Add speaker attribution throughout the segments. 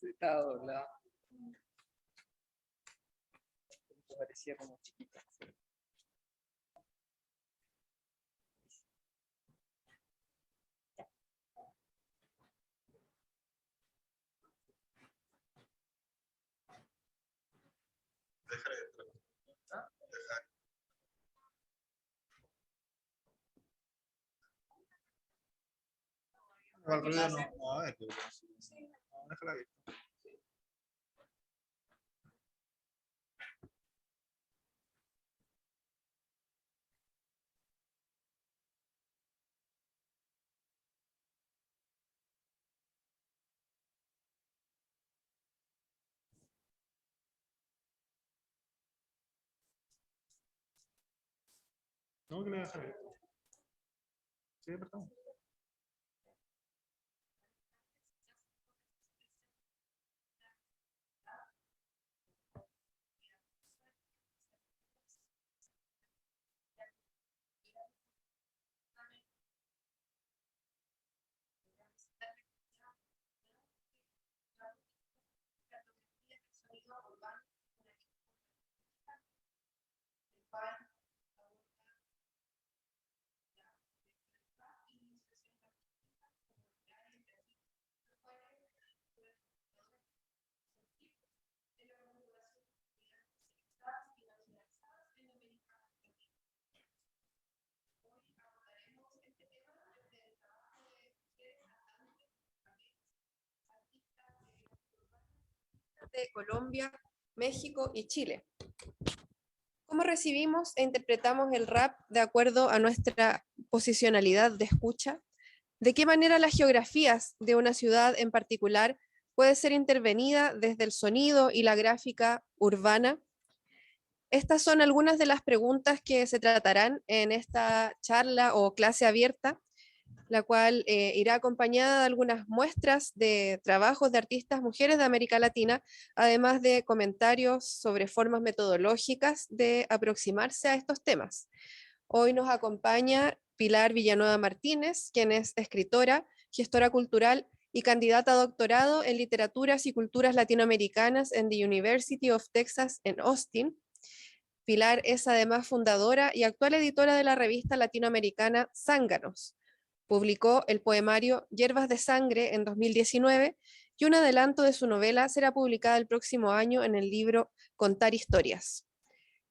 Speaker 1: Está doblado. Parecía como chiquita.
Speaker 2: Al ruido no, no, a ver, no, déjala ahí. No, que le dejar ahí. Sí, perdón.
Speaker 3: De Colombia, México y Chile. ¿Cómo recibimos e interpretamos el rap de acuerdo a nuestra posicionalidad de escucha? ¿De qué manera las geografías de una ciudad en particular puede ser intervenida desde el sonido y la gráfica urbana? Estas son algunas de las preguntas que se tratarán en esta charla o clase abierta, la cual irá acompañada de algunas muestras de trabajos de artistas mujeres de América Latina, además de comentarios sobre formas metodológicas de aproximarse a estos temas. Hoy nos acompaña Pilar Villanueva Martínez, quien es escritora, gestora cultural y candidata a doctorado en literaturas y culturas latinoamericanas en the University of Texas en Austin. Pilar es además fundadora y actual editora de la revista latinoamericana Zánganos. Publicó el poemario Hierbas de Sangre en 2019 y un adelanto de su novela será publicada el próximo año en el libro Contar Historias.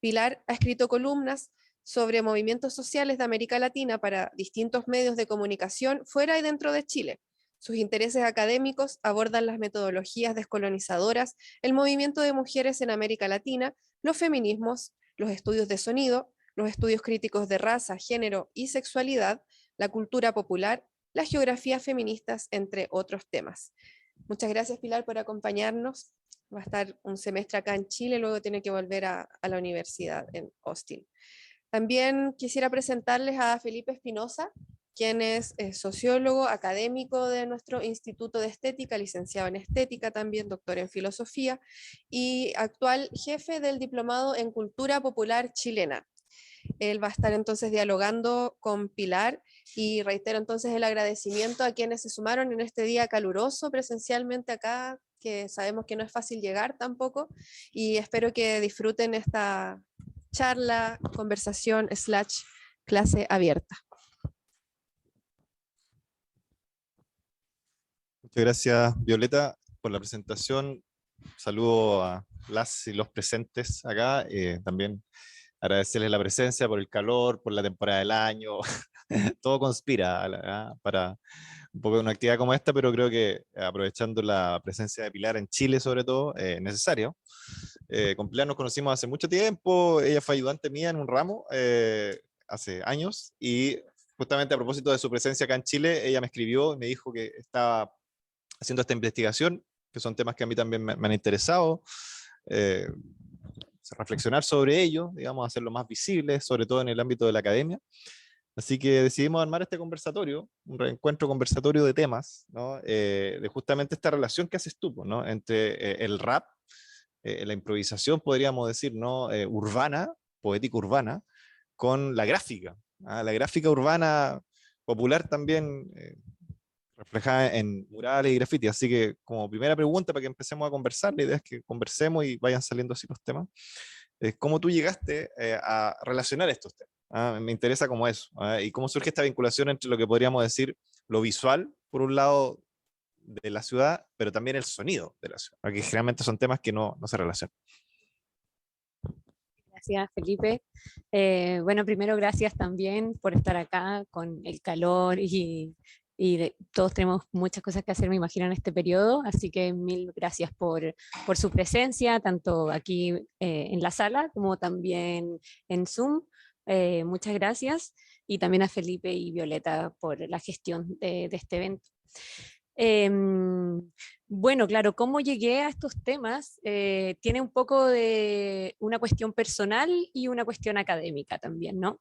Speaker 3: Pilar ha escrito columnas sobre movimientos sociales de América Latina para distintos medios de comunicación fuera y dentro de Chile. Sus intereses académicos abordan las metodologías descolonizadoras, el movimiento de mujeres en América Latina, los feminismos, los estudios de sonido, los estudios críticos de raza, género y sexualidad, la cultura popular, las geografías feministas, entre otros temas. Muchas gracias, Pilar, por acompañarnos. Va a estar un semestre acá en Chile, luego tiene que volver a la universidad en Austin. También quisiera presentarles a Felipe Espinosa, quien es sociólogo, académico de nuestro Instituto de Estética, licenciado en Estética también, doctor en Filosofía, y actual jefe del Diplomado en Cultura Popular Chilena. Él va a estar entonces dialogando con Pilar y reitero entonces el agradecimiento a quienes se sumaron en este día caluroso presencialmente acá, que sabemos que no es fácil llegar tampoco, y espero que disfruten esta charla, conversación, clase abierta.
Speaker 2: Muchas gracias, Violeta, por la presentación. Saludo a las y los presentes acá. También agradecerles la presencia por el calor, por la temporada del año. Todo conspira para un poco de una actividad como esta, pero creo que aprovechando la presencia de Pilar en Chile, sobre todo, necesario. Con Pilar nos conocimos hace mucho tiempo. Ella fue ayudante mía en un ramo hace años, y justamente a propósito de su presencia acá en Chile, ella me escribió y me dijo que estaba haciendo esta investigación, que son temas que a mí también me han interesado, reflexionar sobre ello, digamos, hacerlo más visible, sobre todo en el ámbito de la academia. Así que decidimos armar este conversatorio, un reencuentro conversatorio de temas, ¿no? De justamente esta relación que haces tú, pues, ¿no? Entre el rap, la improvisación, podríamos decir, ¿no? Urbana, poética urbana, con la gráfica. ¿Ah? La gráfica urbana popular también, reflejada en murales y graffiti. Así que como primera pregunta para que empecemos a conversar, la idea es que conversemos y vayan saliendo así los temas, es cómo tú llegaste a relacionar estos temas. ¿Ah? Me interesa como eso. ¿Ah? Y cómo surge esta vinculación entre lo que podríamos decir lo visual, por un lado, de la ciudad, pero también el sonido de la ciudad, porque generalmente son temas que no se relacionan.
Speaker 4: Gracias, Felipe. Bueno, primero gracias también por estar acá con el calor y todos tenemos muchas cosas que hacer, me imagino, en este periodo, así que mil gracias por su presencia, tanto aquí en la sala como también en Zoom. Muchas gracias y también a Felipe y Violeta por la gestión de este evento. Bueno, claro, cómo llegué a estos temas tiene un poco de una cuestión personal y una cuestión académica también, ¿no?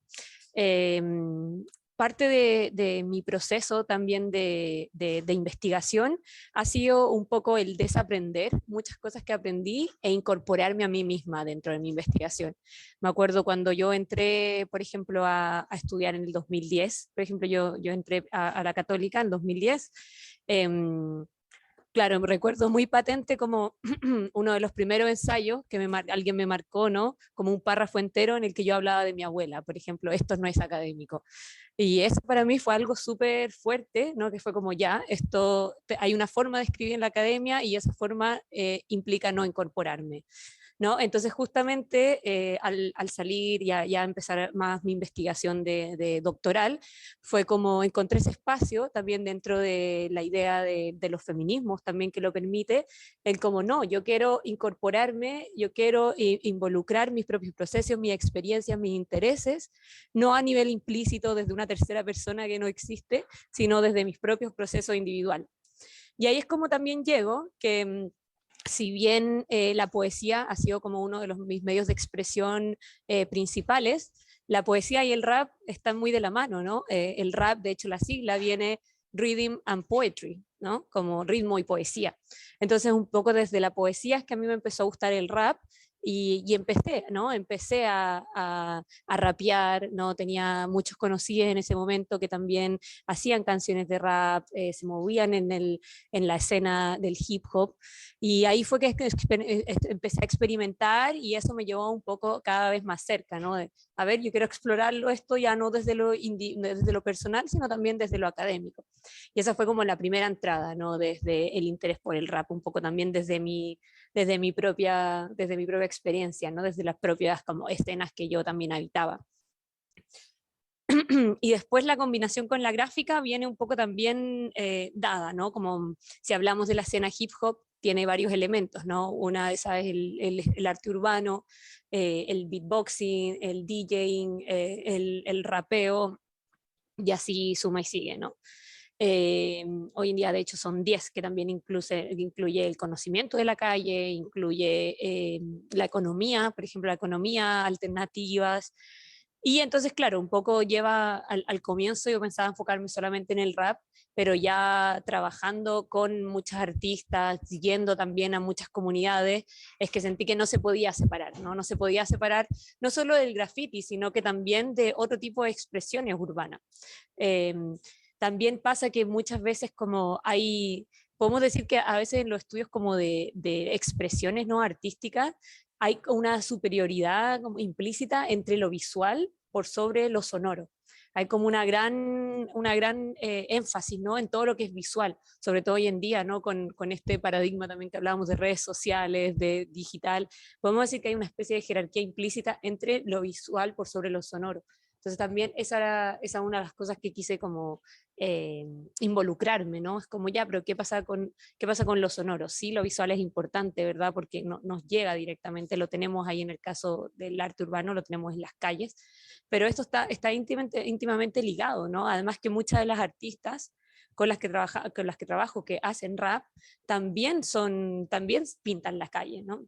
Speaker 4: Parte de mi proceso también de investigación ha sido un poco el desaprender muchas cosas que aprendí e incorporarme a mí misma dentro de mi investigación. Me acuerdo cuando yo entré, por ejemplo, a estudiar en el 2010, por ejemplo, yo entré a la Católica en 2010. Claro, me recuerdo muy patente como uno de los primeros ensayos que alguien me marcó, ¿no? Como un párrafo entero en el que yo hablaba de mi abuela, por ejemplo, esto no es académico. Y eso para mí fue algo súper fuerte, ¿no? Que fue como ya, hay una forma de escribir en la academia y esa forma implica no incorporarme. ¿No? Entonces justamente al salir y ya empezar más mi investigación de doctoral, fue como encontré ese espacio también dentro de la idea de los feminismos también que lo permite, el como no, yo quiero incorporarme, yo quiero involucrar mis propios procesos, mis experiencias, mis intereses, no a nivel implícito desde una tercera persona que no existe, sino desde mis propios procesos individuales. Y ahí es como también llego que si bien la poesía ha sido como uno de mis medios de expresión principales, la poesía y el rap están muy de la mano, ¿no? El rap, de hecho, la sigla viene Rhythm and Poetry, ¿no? Como ritmo y poesía. Entonces, un poco desde la poesía es que a mí me empezó a gustar el rap y empecé, ¿no? Empecé a rapear, ¿no? Tenía muchos conocidos en ese momento que también hacían canciones de rap, se movían en la escena del hip hop, y ahí fue que empecé a experimentar y eso me llevó un poco cada vez más cerca, ¿no? A ver, yo quiero explorarlo esto ya no desde desde lo personal, sino también desde lo académico. Y esa fue como la primera entrada, ¿no? Desde el interés por el rap, un poco también desde mi propia experiencia, ¿no? Desde las propias como escenas que yo también habitaba. Y después la combinación con la gráfica viene un poco también dada, ¿no? Como si hablamos de la escena hip hop, tiene varios elementos, ¿no? Una de esas es el arte urbano, el beatboxing, el DJing, el rapeo, y así suma y sigue, ¿no? Hoy en día, de hecho, son 10 que también incluye el conocimiento de la calle, incluye la economía, por ejemplo, la economía, alternativas. Y entonces, claro, un poco lleva al comienzo, yo pensaba enfocarme solamente en el rap, pero ya trabajando con muchas artistas, siguiendo también a muchas comunidades, es que sentí que no se podía separar, ¿no? No se podía separar no solo del graffiti, sino que también de otro tipo de expresiones urbanas. También pasa que muchas veces como podemos decir que a veces en los estudios como de expresiones no artísticas, hay una superioridad como implícita entre lo visual por sobre lo sonoro. Hay como una gran énfasis, ¿no? En todo lo que es visual, sobre todo hoy en día, ¿no? Con este paradigma también que hablábamos de redes sociales, de digital, podemos decir que hay una especie de jerarquía implícita entre lo visual por sobre lo sonoro. Entonces también esa es una de las cosas que quise como involucrarme, ¿no? Es como ya, pero ¿qué pasa con lo sonoro? Sí, lo visual es importante, ¿verdad? Porque nos llega directamente, lo tenemos ahí en el caso del arte urbano, lo tenemos en las calles, pero esto está íntimamente ligado, ¿no? Además que muchas de las artistas con las que trabajo, que hacen rap, también pintan las calles, ¿no?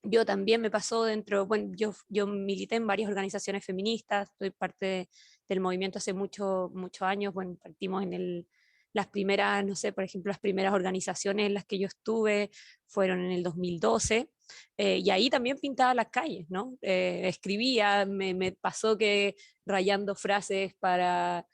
Speaker 4: yo también me pasó dentro, bueno, yo milité en varias organizaciones feministas, soy parte del movimiento hace muchos años, bueno, partimos en las primeras, no sé, por ejemplo, las primeras organizaciones en las que yo estuve fueron en el 2012, y ahí también pintaba las calles, ¿no? Escribía, me pasó que rayando frases para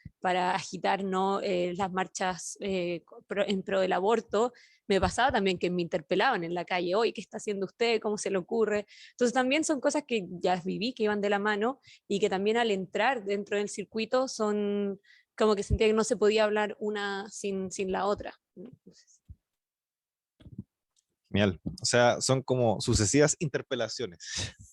Speaker 4: agitar, ¿no? Las marchas en pro del aborto, me pasaba también que me interpelaban en la calle, hoy, ¿qué está haciendo usted? ¿Cómo se le ocurre? Entonces también son cosas que ya viví, que iban de la mano y que también al entrar dentro del circuito son como que sentía que no se podía hablar una sin la otra. Entonces,
Speaker 2: Genial. O sea, son como sucesivas interpelaciones,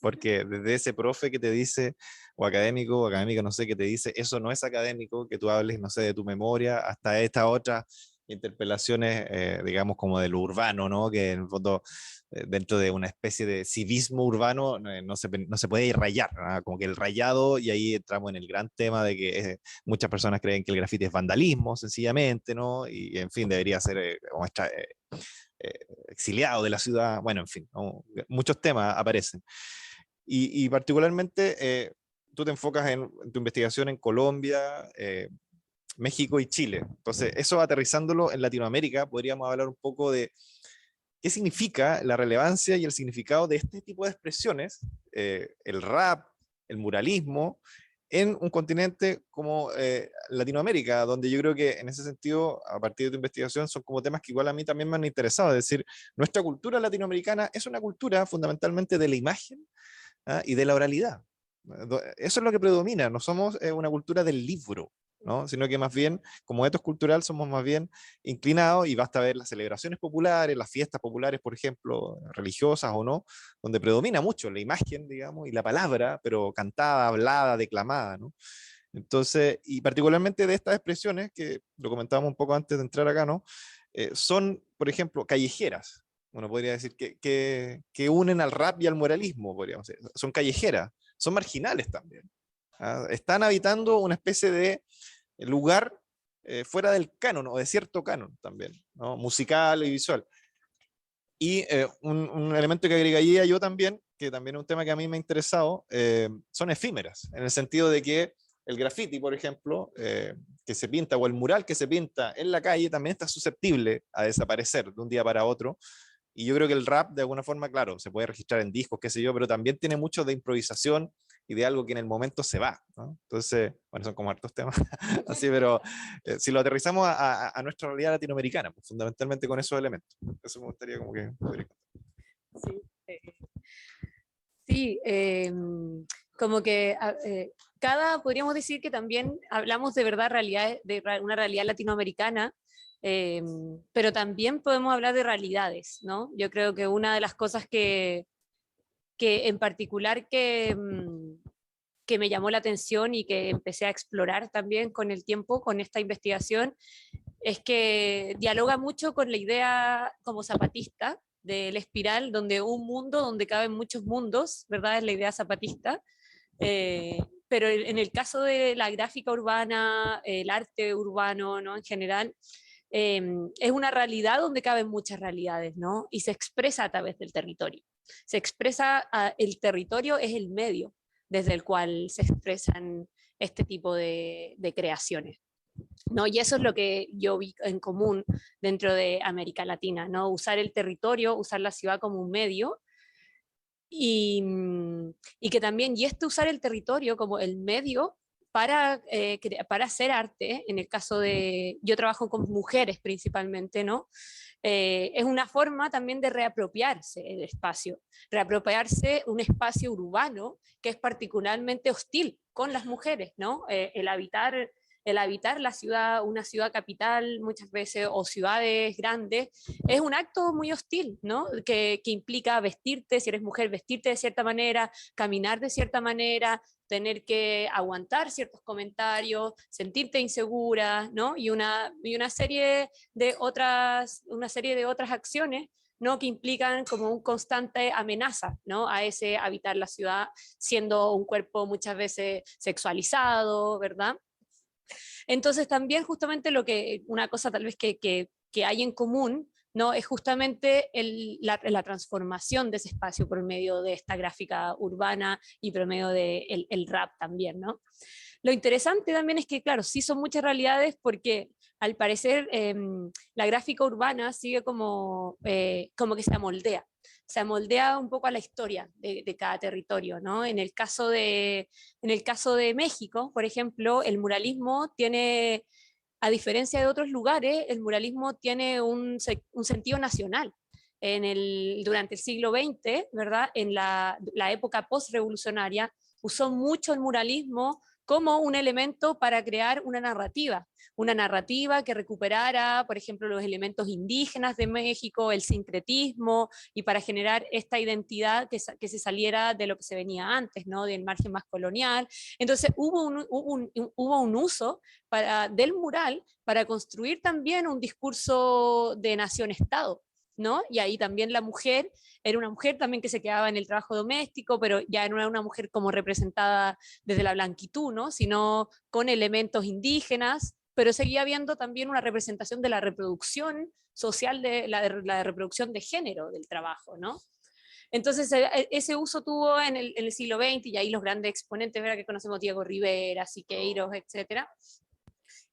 Speaker 2: porque desde ese profe que te dice, o académica, no sé, que te dice, eso no es académico, que tú hables, no sé, de tu memoria, hasta estas otras interpelaciones, digamos, como de lo urbano, ¿no? Que en el fondo, dentro de una especie de civismo urbano, no se puede ir rayar, ¿no? Como que el rayado, y ahí entramos en el gran tema de que muchas personas creen que el grafiti es vandalismo, sencillamente, ¿no? Y en fin, debería ser como exiliado de la ciudad, bueno, en fin, ¿no? Muchos temas aparecen. Y particularmente tú te enfocas en tu investigación en Colombia, México y Chile. Entonces, eso aterrizándolo en Latinoamérica, podríamos hablar un poco de qué significa la relevancia y el significado de este tipo de expresiones, el rap, el muralismo, en un continente como Latinoamérica, donde yo creo que en ese sentido, a partir de tu investigación, son como temas que igual a mí también me han interesado. Es decir, nuestra cultura latinoamericana es una cultura fundamentalmente de la imagen, ¿ah? Y de la oralidad. Eso es lo que predomina, no somos una cultura del libro, ¿no? Sino que más bien, como etos cultural, somos más bien inclinados, y basta ver las celebraciones populares, las fiestas populares, por ejemplo, religiosas o no, donde predomina mucho la imagen, digamos, y la palabra, pero cantada, hablada, declamada, ¿no? Entonces, y particularmente de estas expresiones, que lo comentábamos un poco antes de entrar acá, ¿no? Son, por ejemplo, callejeras. Uno podría decir que unen al rap y al moralismo, podríamos decir. Son callejeras, son marginales también. ¿Ah? Están habitando una especie de lugar fuera del canon o de cierto canon también, ¿no? Musical y visual. Y un elemento que agregaría yo también, que también es un tema que a mí me ha interesado, son efímeras, en el sentido de que el graffiti, por ejemplo, que se pinta, o el mural que se pinta en la calle, también está susceptible a desaparecer de un día para otro. Y yo creo que el rap, de alguna forma, claro, se puede registrar en discos, qué sé yo, pero también tiene mucho de improvisación y de algo que en el momento se va, ¿no? Entonces, bueno, son como hartos temas así, pero si lo aterrizamos a nuestra realidad latinoamericana, pues, fundamentalmente con esos elementos. Eso me gustaría como que...
Speaker 4: sí, sí, como que podríamos decir que también hablamos de verdad una realidad latinoamericana, pero también podemos hablar de realidades, ¿no? Yo creo que una de las cosas que en particular que me llamó la atención y que empecé a explorar también con el tiempo, con esta investigación, es que dialoga mucho con la idea como zapatista del espiral, donde un mundo donde caben muchos mundos, ¿verdad? Es la idea zapatista. Pero en el caso de la gráfica urbana, el arte urbano, ¿no? En general, es una realidad donde caben muchas realidades, ¿no? Y se expresa a través del territorio. Se expresa, el territorio es el medio desde el cual se expresan este tipo de creaciones. ¿No? Y eso es lo que yo vi en común dentro de América Latina, ¿no? Usar el territorio, usar la ciudad como un medio y, y que también, y usar el territorio como el medio para hacer arte, en el caso de, yo trabajo con mujeres principalmente, ¿no? Es una forma también de reapropiarse el espacio, reapropiarse un espacio urbano que es particularmente hostil con las mujeres, ¿no? El habitar la ciudad, una ciudad capital muchas veces, o ciudades grandes, es un acto muy hostil, ¿no? Que implica vestirte, si eres mujer, vestirte de cierta manera, caminar de cierta manera, tener que aguantar ciertos comentarios, sentirte insegura, ¿no? Y una serie de otras acciones, ¿no? Que implican como un constante amenaza, ¿no? A ese habitar la ciudad, siendo un cuerpo muchas veces sexualizado, ¿verdad? Entonces también justamente una cosa tal vez que hay en común, ¿no? Es justamente la transformación de ese espacio por medio de esta gráfica urbana y por medio del el rap también, ¿no? Lo interesante también es que, claro, sí son muchas realidades porque al parecer la gráfica urbana sigue como que se amoldea un poco a la historia de cada territorio, ¿no? En el caso de México, por ejemplo, el muralismo tiene, a diferencia de otros lugares, el muralismo tiene un sentido nacional. Durante el siglo XX, ¿verdad? En la época postrevolucionaria, usó mucho el muralismo como un elemento para crear una narrativa que recuperara, por ejemplo, los elementos indígenas de México, el sincretismo, y para generar esta identidad que se saliera de lo que se venía antes, ¿no? Del margen más colonial. Entonces hubo un uso del mural para construir también un discurso de nación-estado, ¿no? Y ahí también la mujer era una mujer también que se quedaba en el trabajo doméstico, pero ya no era una mujer como representada desde la blanquitud, ¿no? Sino con elementos indígenas, pero seguía habiendo también una representación de la reproducción social, de la reproducción de género del trabajo, ¿no? Entonces ese uso tuvo en el siglo XX, y ahí los grandes exponentes, ¿verdad? Que conocemos, Diego Rivera, Siqueiros, etcétera.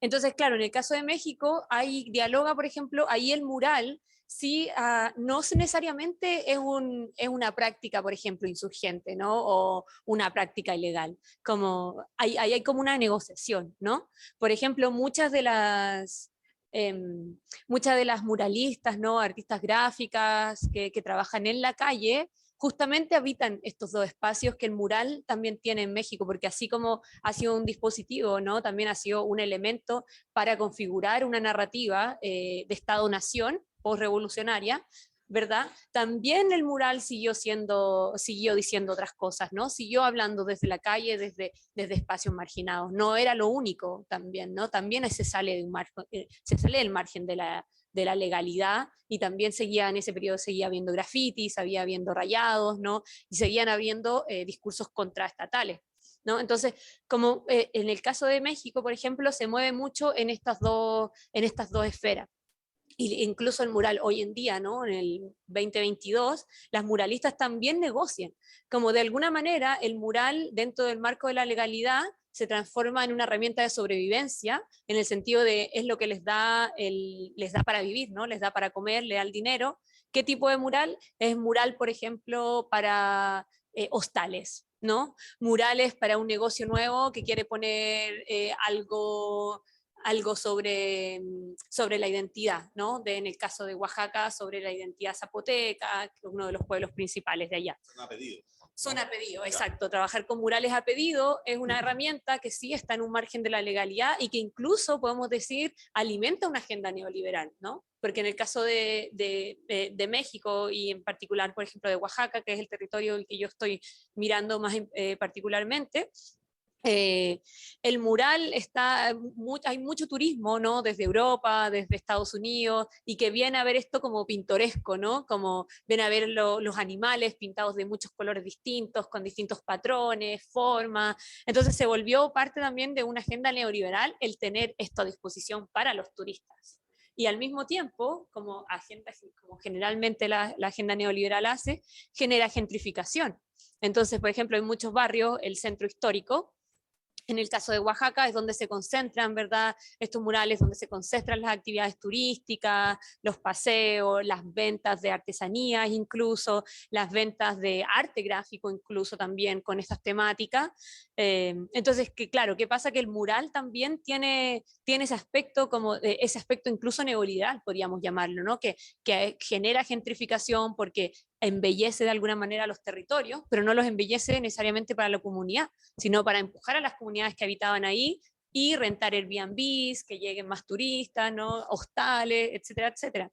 Speaker 4: Entonces, claro, en el caso de México, ahí dialoga, por ejemplo, ahí el mural, sí, no necesariamente es una práctica, por ejemplo, insurgente, ¿no? O una práctica ilegal. Como, hay como una negociación, ¿no? Por ejemplo, muchas de las muralistas, ¿no? Artistas gráficas que trabajan en la calle, justamente habitan estos dos espacios que el mural también tiene en México, porque así como ha sido un dispositivo, ¿no? También ha sido un elemento para configurar una narrativa de Estado-nación postrevolucionaria, ¿verdad? También el mural siguió diciendo otras cosas, ¿no? Siguió hablando desde la calle, desde espacios marginados. No era lo único también, ¿no? También se sale del margen de la legalidad, y también en ese periodo seguía habiendo grafitis, había habiendo rayados, ¿no? Y seguían habiendo discursos contraestatales, ¿no? Entonces, como en el caso de México, por ejemplo, se mueve mucho en estas dos esferas. Y incluso el mural hoy en día, ¿no? En el 2022, las muralistas también negocian. Como de alguna manera el mural, dentro del marco de la legalidad, se transforma en una herramienta de sobrevivencia, en el sentido de es lo que les da para vivir, ¿no? Les da para comer, les da el dinero. ¿Qué tipo de mural? Es mural, por ejemplo, para hostales, ¿no? Murales para un negocio nuevo que quiere poner algo sobre la identidad, ¿no? En el caso de Oaxaca, sobre la identidad zapoteca, que es uno de los pueblos principales de allá.
Speaker 2: Son a pedido.
Speaker 4: Son a pedido, exacto. Trabajar con murales a pedido es una herramienta que sí está en un margen de la legalidad y que incluso, podemos decir, alimenta una agenda neoliberal, ¿no? Porque en el caso de México, y en particular, por ejemplo, de Oaxaca, que es el territorio que yo estoy mirando más particularmente, el mural hay mucho turismo, ¿no? Desde Europa, desde Estados Unidos, y que viene a ver esto como pintoresco, ¿no? Como viene a ver los animales pintados de muchos colores distintos, con distintos patrones, formas. Entonces se volvió parte también de una agenda neoliberal el tener esto a disposición para los turistas. Y al mismo tiempo, como generalmente la agenda neoliberal hace, genera gentrificación. Entonces, por ejemplo, en muchos barrios, el centro histórico, en el caso de Oaxaca, es donde se concentran, ¿verdad? Estos murales, donde se concentran las actividades turísticas, los paseos, las ventas de artesanías, incluso las ventas de arte gráfico, incluso también con estas temáticas. Entonces, claro, ¿qué pasa? Que el mural también tiene ese aspecto, ese aspecto incluso neoliberal, podríamos llamarlo, ¿no? Que genera gentrificación porque embellece de alguna manera los territorios, pero no los embellece necesariamente para la comunidad, sino para empujar a las comunidades que habitaban ahí y rentar Airbnbs, que lleguen más turistas, ¿no? Hostales, etcétera, etcétera.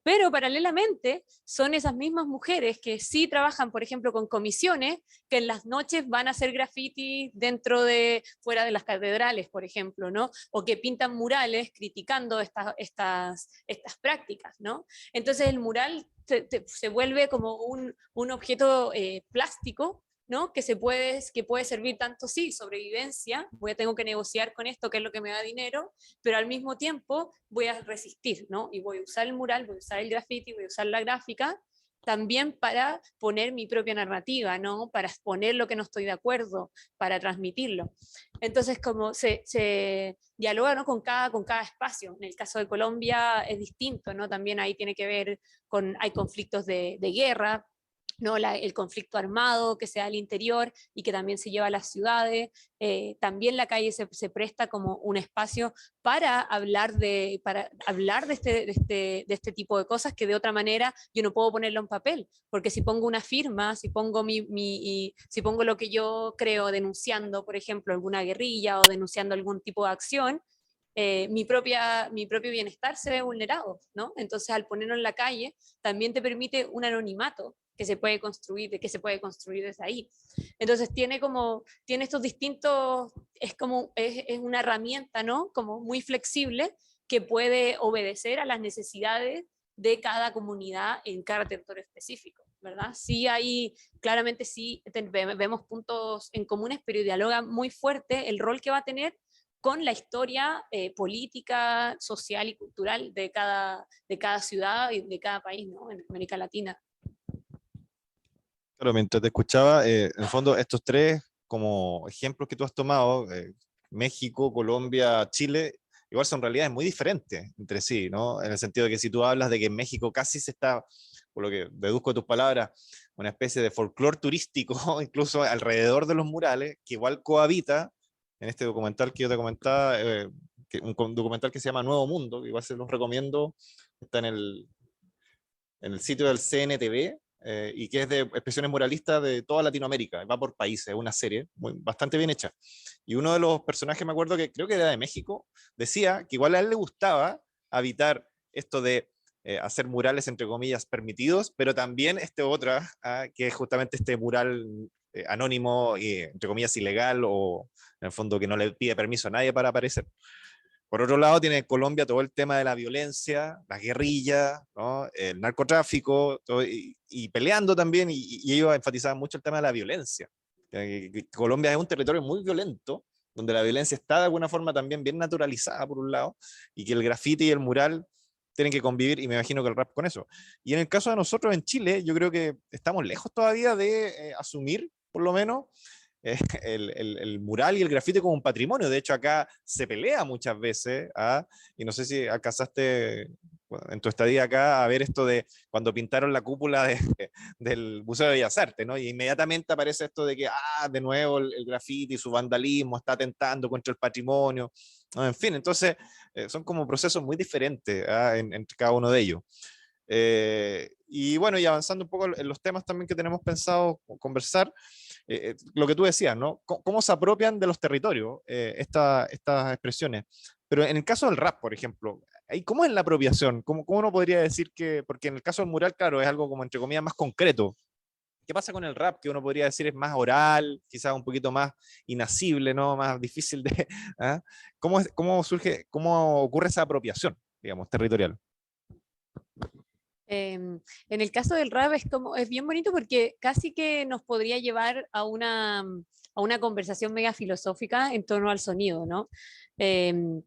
Speaker 4: Pero paralelamente son esas mismas mujeres que sí trabajan, por ejemplo, con comisiones, que en las noches van a hacer graffiti fuera de las catedrales, por ejemplo, ¿no? O que pintan murales criticando estas prácticas, ¿no? Entonces el mural se vuelve como un objeto plástico ¿no? Que puede servir tanto, sí, sobrevivencia, tengo que negociar con esto, que es lo que me da dinero, pero al mismo tiempo voy a resistir, ¿no? Y voy a usar el mural, voy a usar el graffiti, voy a usar la gráfica, también para poner mi propia narrativa, ¿no? Para exponer lo que no estoy de acuerdo, para transmitirlo. Entonces, como se dialoga, ¿no? con cada espacio. En el caso de Colombia es distinto, ¿no? También ahí tiene que ver hay conflictos de guerra, ¿no? El conflicto armado que se da al interior y que también se lleva a las ciudades. También la calle se presta como un espacio para hablar de este tipo de cosas que de otra manera yo no puedo ponerlo en papel, porque si pongo una firma, si pongo, si pongo lo que yo creo denunciando, por ejemplo, alguna guerrilla o denunciando algún tipo de acción, mi propio bienestar se ve vulnerado, ¿no? Entonces, al ponerlo en la calle, también te permite un anonimato que se puede construir desde ahí. Entonces, tiene estos distintos, es una herramienta, ¿no? Como muy flexible que puede obedecer a las necesidades de cada comunidad en cada territorio específico, ¿verdad? Sí claramente sí vemos puntos en comunes, pero dialoga muy fuerte el rol que va a tener con la historia política, social y cultural de cada ciudad y de cada país, ¿no? En América Latina.
Speaker 2: Claro, mientras te escuchaba, en el fondo estos tres como ejemplos que tú has tomado, México, Colombia, Chile, igual son realidades muy diferentes entre sí, ¿no? En el sentido de que si tú hablas de que en México casi se está, por lo que deduzco de tus palabras, una especie de folclore turístico, incluso alrededor de los murales, que igual cohabita en este documental que yo te comentaba, un documental que se llama Nuevo Mundo, que igual se los recomiendo, está en el sitio del CNTV, y que es de expresiones muralistas de toda Latinoamérica, va por países, es una serie bastante bien hecha. Y uno de los personajes, me acuerdo que creo que era de México, decía que igual a él le gustaba habitar esto de hacer murales, entre comillas, permitidos, pero también otra, que es justamente este mural anónimo, entre comillas, ilegal, o en el fondo que no le pide permiso a nadie para aparecer. Por otro lado, tiene Colombia todo el tema de la violencia, las guerrillas, ¿no? El narcotráfico, y peleando también, y ellos enfatizaban mucho el tema de la violencia. Que Colombia es un territorio muy violento, donde la violencia está de alguna forma también bien naturalizada, por un lado, y que el grafiti y el mural tienen que convivir, y me imagino que el rap con eso. Y en el caso de nosotros en Chile, yo creo que estamos lejos todavía de asumir, por lo menos, el mural y el grafite como un patrimonio. De hecho, acá se pelea muchas veces, y no sé si alcanzaste en tu estadía acá a ver esto de cuando pintaron la cúpula del Museo de Bellas Artes, ¿no? Y inmediatamente aparece esto de que, de nuevo el grafiti y su vandalismo está atentando contra el patrimonio, ¿no? En fin, entonces son como procesos muy diferentes entre cada uno de ellos. Y bueno, y avanzando un poco en los temas también que tenemos pensado conversar, lo que tú decías, ¿no? ¿Cómo se apropian de los territorios estas expresiones? Pero en el caso del rap, por ejemplo, ¿cómo es la apropiación? ¿Cómo uno podría decir que, porque en el caso del mural, claro, es algo como entre comillas más concreto? ¿Qué pasa con el rap? Que uno podría decir es más oral, quizás un poquito más inasible, ¿no? Más difícil de... ¿ah? ¿Cómo surge, cómo ocurre esa apropiación, digamos, territorial?
Speaker 4: En el caso del rap es bien bonito porque casi que nos podría llevar a una conversación mega filosófica en torno al sonido, ¿no? En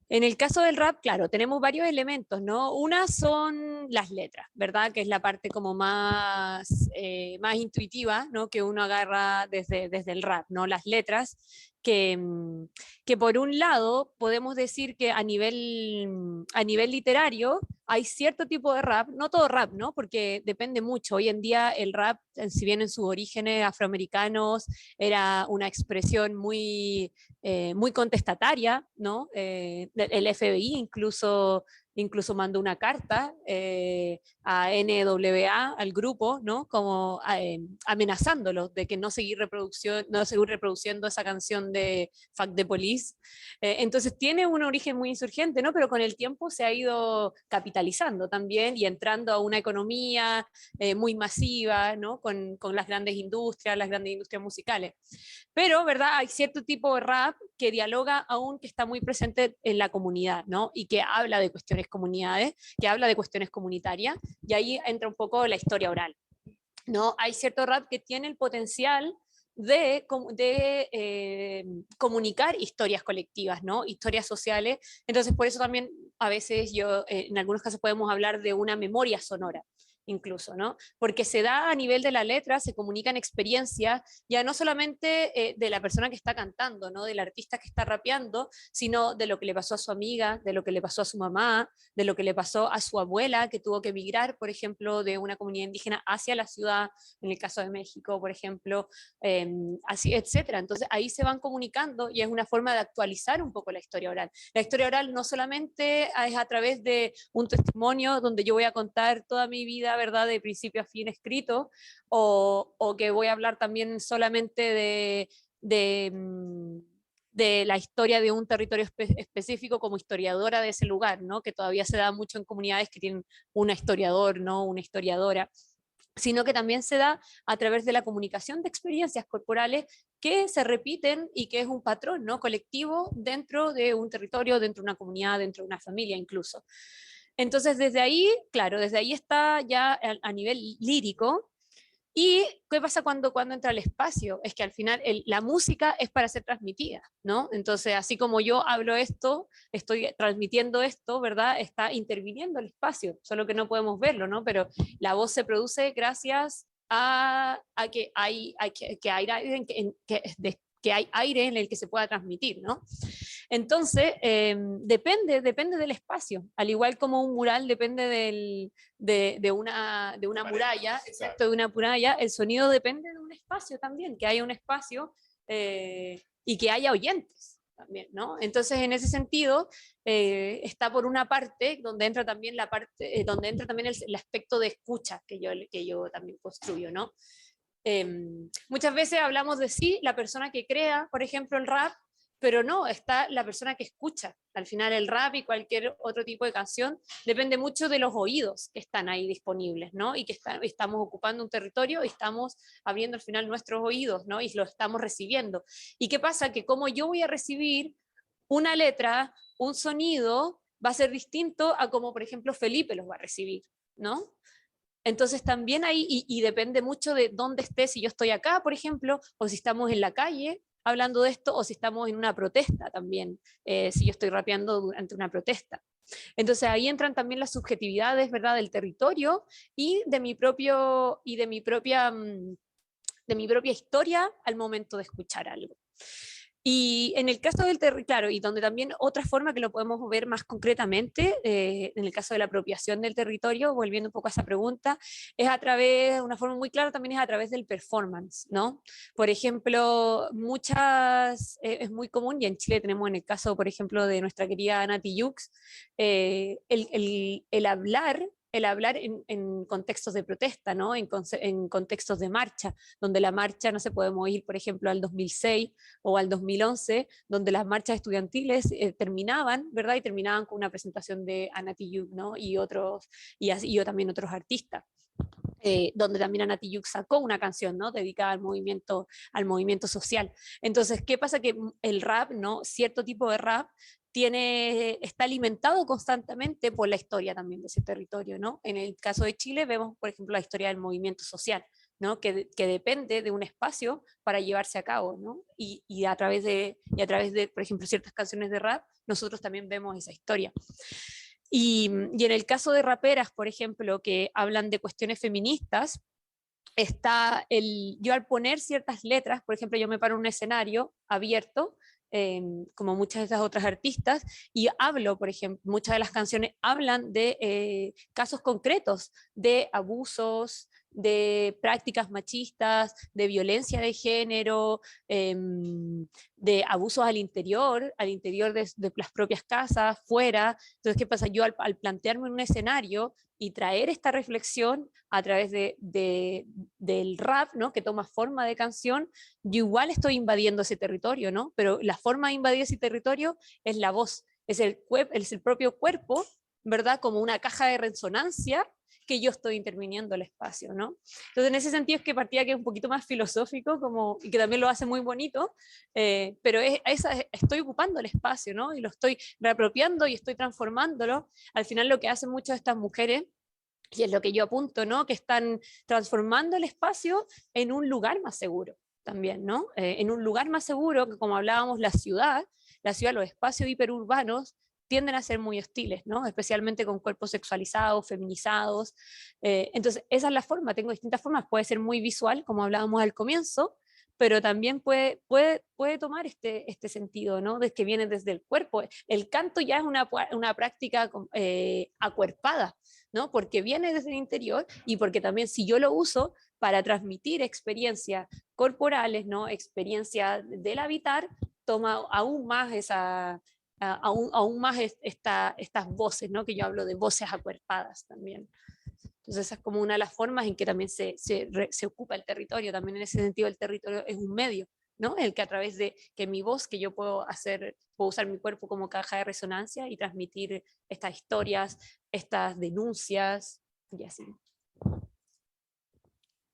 Speaker 4: el caso del rap, claro, tenemos varios elementos, ¿no? Una son las letras, ¿verdad? Que es la parte como más intuitiva, ¿no? Que uno agarra desde el rap, ¿no? Las letras, que por un lado podemos decir que a nivel literario hay cierto tipo de rap, no todo rap, ¿no? Porque depende mucho. Hoy en día el rap, si bien en sus orígenes afroamericanos era una expresión muy contestataria, ¿no? El FBI incluso mandó una carta a NWA, al grupo, ¿no? Como amenazándolos de que no seguir reproduciendo esa canción de Fuck the Police. Entonces tiene un origen muy insurgente, ¿no? Pero con el tiempo se ha ido capitalizando también y entrando a una economía muy masiva, ¿no? Con las grandes industrias musicales. Pero, ¿verdad? Hay cierto tipo de rap que dialoga aún, que está muy presente en la comunidad, ¿no? Y que habla de cuestiones comunitarias, y ahí entra un poco la historia oral. ¿no? Hay cierto rap que tiene el potencial de comunicar historias colectivas, ¿no? Historias sociales. Entonces, por eso también a veces en algunos casos podemos hablar de una memoria sonora, incluso, ¿no? Porque se da a nivel de la letra, se comunican experiencias, ya no solamente de la persona que está cantando, ¿no? Del artista que está rapeando, sino de lo que le pasó a su amiga, de lo que le pasó a su mamá, de lo que le pasó a su abuela, que tuvo que emigrar, por ejemplo, de una comunidad indígena hacia la ciudad, en el caso de México, por ejemplo, así, etcétera. Entonces ahí se van comunicando y es una forma de actualizar un poco la historia oral. La historia oral no solamente es a través de un testimonio donde yo voy a contar toda mi vida, ¿verdad?, de principio a fin escrito, o que voy a hablar también solamente de la historia de un territorio específico como historiadora de ese lugar, ¿no? Que todavía se da mucho en comunidades que tienen un historiador, ¿no? Una historiadora, sino que también se da a través de la comunicación de experiencias corporales que se repiten y que es un patrón, ¿no?, colectivo dentro de un territorio, dentro de una comunidad, dentro de una familia incluso. Entonces, desde ahí, claro, desde ahí está ya a nivel lírico. ¿Y qué pasa cuando entra el espacio? Es que al final la música es para ser transmitida, ¿no? Entonces, así como yo hablo esto, estoy transmitiendo esto, ¿verdad? Está interviniendo el espacio, solo que no podemos verlo, ¿no? Pero la voz se produce gracias a que hay aire en el que se pueda transmitir, ¿no? Entonces, depende del espacio, al igual como un mural depende de una muralla, exacto, de una muralla, el sonido depende de un espacio también, que haya un espacio y que haya oyentes también, ¿no? Entonces, en ese sentido, está por una parte donde entra también donde entra también el aspecto de escucha que yo también construyo, ¿no? Muchas veces hablamos de sí, la persona que crea, por ejemplo, el rap, pero no, está la persona que escucha. Al final el rap y cualquier otro tipo de canción depende mucho de los oídos que están ahí disponibles, ¿no? Y que estamos ocupando un territorio y estamos abriendo al final nuestros oídos, ¿no? Y lo estamos recibiendo. ¿Y qué pasa? Que como yo voy a recibir una letra, un sonido, va a ser distinto a como, por ejemplo, Felipe los va a recibir, ¿no? Entonces también ahí, y depende mucho de dónde esté, si yo estoy acá, por ejemplo, o si estamos en la calle hablando de esto, o si estamos en una protesta también, si yo estoy rapeando durante una protesta. Entonces ahí entran también las subjetividades, ¿verdad?, del territorio y de mi propia historia al momento de escuchar algo. Y en el caso del territorio, claro, y donde también otra forma que lo podemos ver más concretamente, en el caso de la apropiación del territorio, volviendo un poco a esa pregunta, es a través, una forma muy clara también es a través del performance, ¿no? Por ejemplo, es muy común, y en Chile tenemos en el caso, por ejemplo, de nuestra querida Nati Jux, el hablar en contextos de protesta, ¿no? En contextos de marcha, donde la marcha, no se podemos ir, por ejemplo, al 2006 o al 2011, donde las marchas estudiantiles terminaban, ¿verdad? Y terminaban con una presentación de Anati Yuk, ¿no? Y yo también otros artistas. Donde también Anati Yuk sacó una canción, ¿no?, dedicada al movimiento social. Entonces, ¿qué pasa? Que el rap, ¿no?, cierto tipo de rap, está alimentado constantemente por la historia también de ese territorio, ¿no? En el caso de Chile vemos, por ejemplo, la historia del movimiento social, ¿no?, que depende de un espacio para llevarse a cabo, ¿no? Y a través de, por ejemplo, ciertas canciones de rap, nosotros también vemos esa historia. Y en el caso de raperas, por ejemplo, que hablan de cuestiones feministas, yo al poner ciertas letras, por ejemplo, yo me paro en un escenario abierto, como muchas de estas otras artistas, y hablo, por ejemplo, muchas de las canciones hablan de casos concretos de abusos, de prácticas machistas, de violencia de género, de abusos al interior de las propias casas, fuera. Entonces, ¿qué pasa? Yo al plantearme en un escenario y traer esta reflexión a través del rap, ¿no?, que toma forma de canción, yo igual estoy invadiendo ese territorio, ¿no? Pero la forma de invadir ese territorio es la voz, es el propio cuerpo, ¿verdad?, como una caja de resonancia que yo estoy interviniendo el espacio, ¿no? Entonces, en ese sentido es que partía que es un poquito más filosófico, y que también lo hace muy bonito, pero estoy ocupando el espacio, ¿no? Y lo estoy reapropiando y estoy transformándolo. Al final lo que hacen muchas de estas mujeres y es lo que yo apunto, ¿no? Que están transformando el espacio en un lugar más seguro también, ¿no? En un lugar más seguro, que como hablábamos, la ciudad, los espacios hiperurbanos tienden a ser muy hostiles, ¿no? Especialmente con cuerpos sexualizados, feminizados. Entonces, esa es la forma, tengo distintas formas, puede ser muy visual, como hablábamos al comienzo, pero también puede tomar este sentido, ¿no? De que viene desde el cuerpo. El canto ya es una práctica acuerpada, ¿no? Porque viene desde el interior y porque también si yo lo uso para transmitir experiencias corporales, ¿no? Experiencia del habitar, toma aún más aún más estas voces, ¿no? Que yo hablo de voces acuerpadas también. Entonces esa es como una de las formas en que también se ocupa el territorio, también en ese sentido el territorio es un medio, ¿no? El que a través de que mi voz, que yo puedo usar mi cuerpo como caja de resonancia y transmitir estas historias, estas denuncias y así.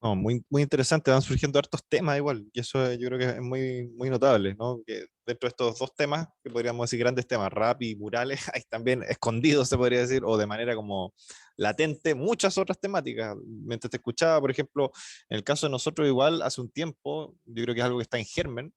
Speaker 2: No, muy interesante, van surgiendo hartos temas igual, y eso yo creo que es muy notable, ¿no? Que dentro de estos dos temas, que podríamos decir grandes temas, rap y murales, hay también escondidos, se podría decir, o de manera como latente, muchas otras temáticas. Mientras te escuchaba, por ejemplo, en el caso de nosotros igual, hace un tiempo, yo creo que es algo que está en germen,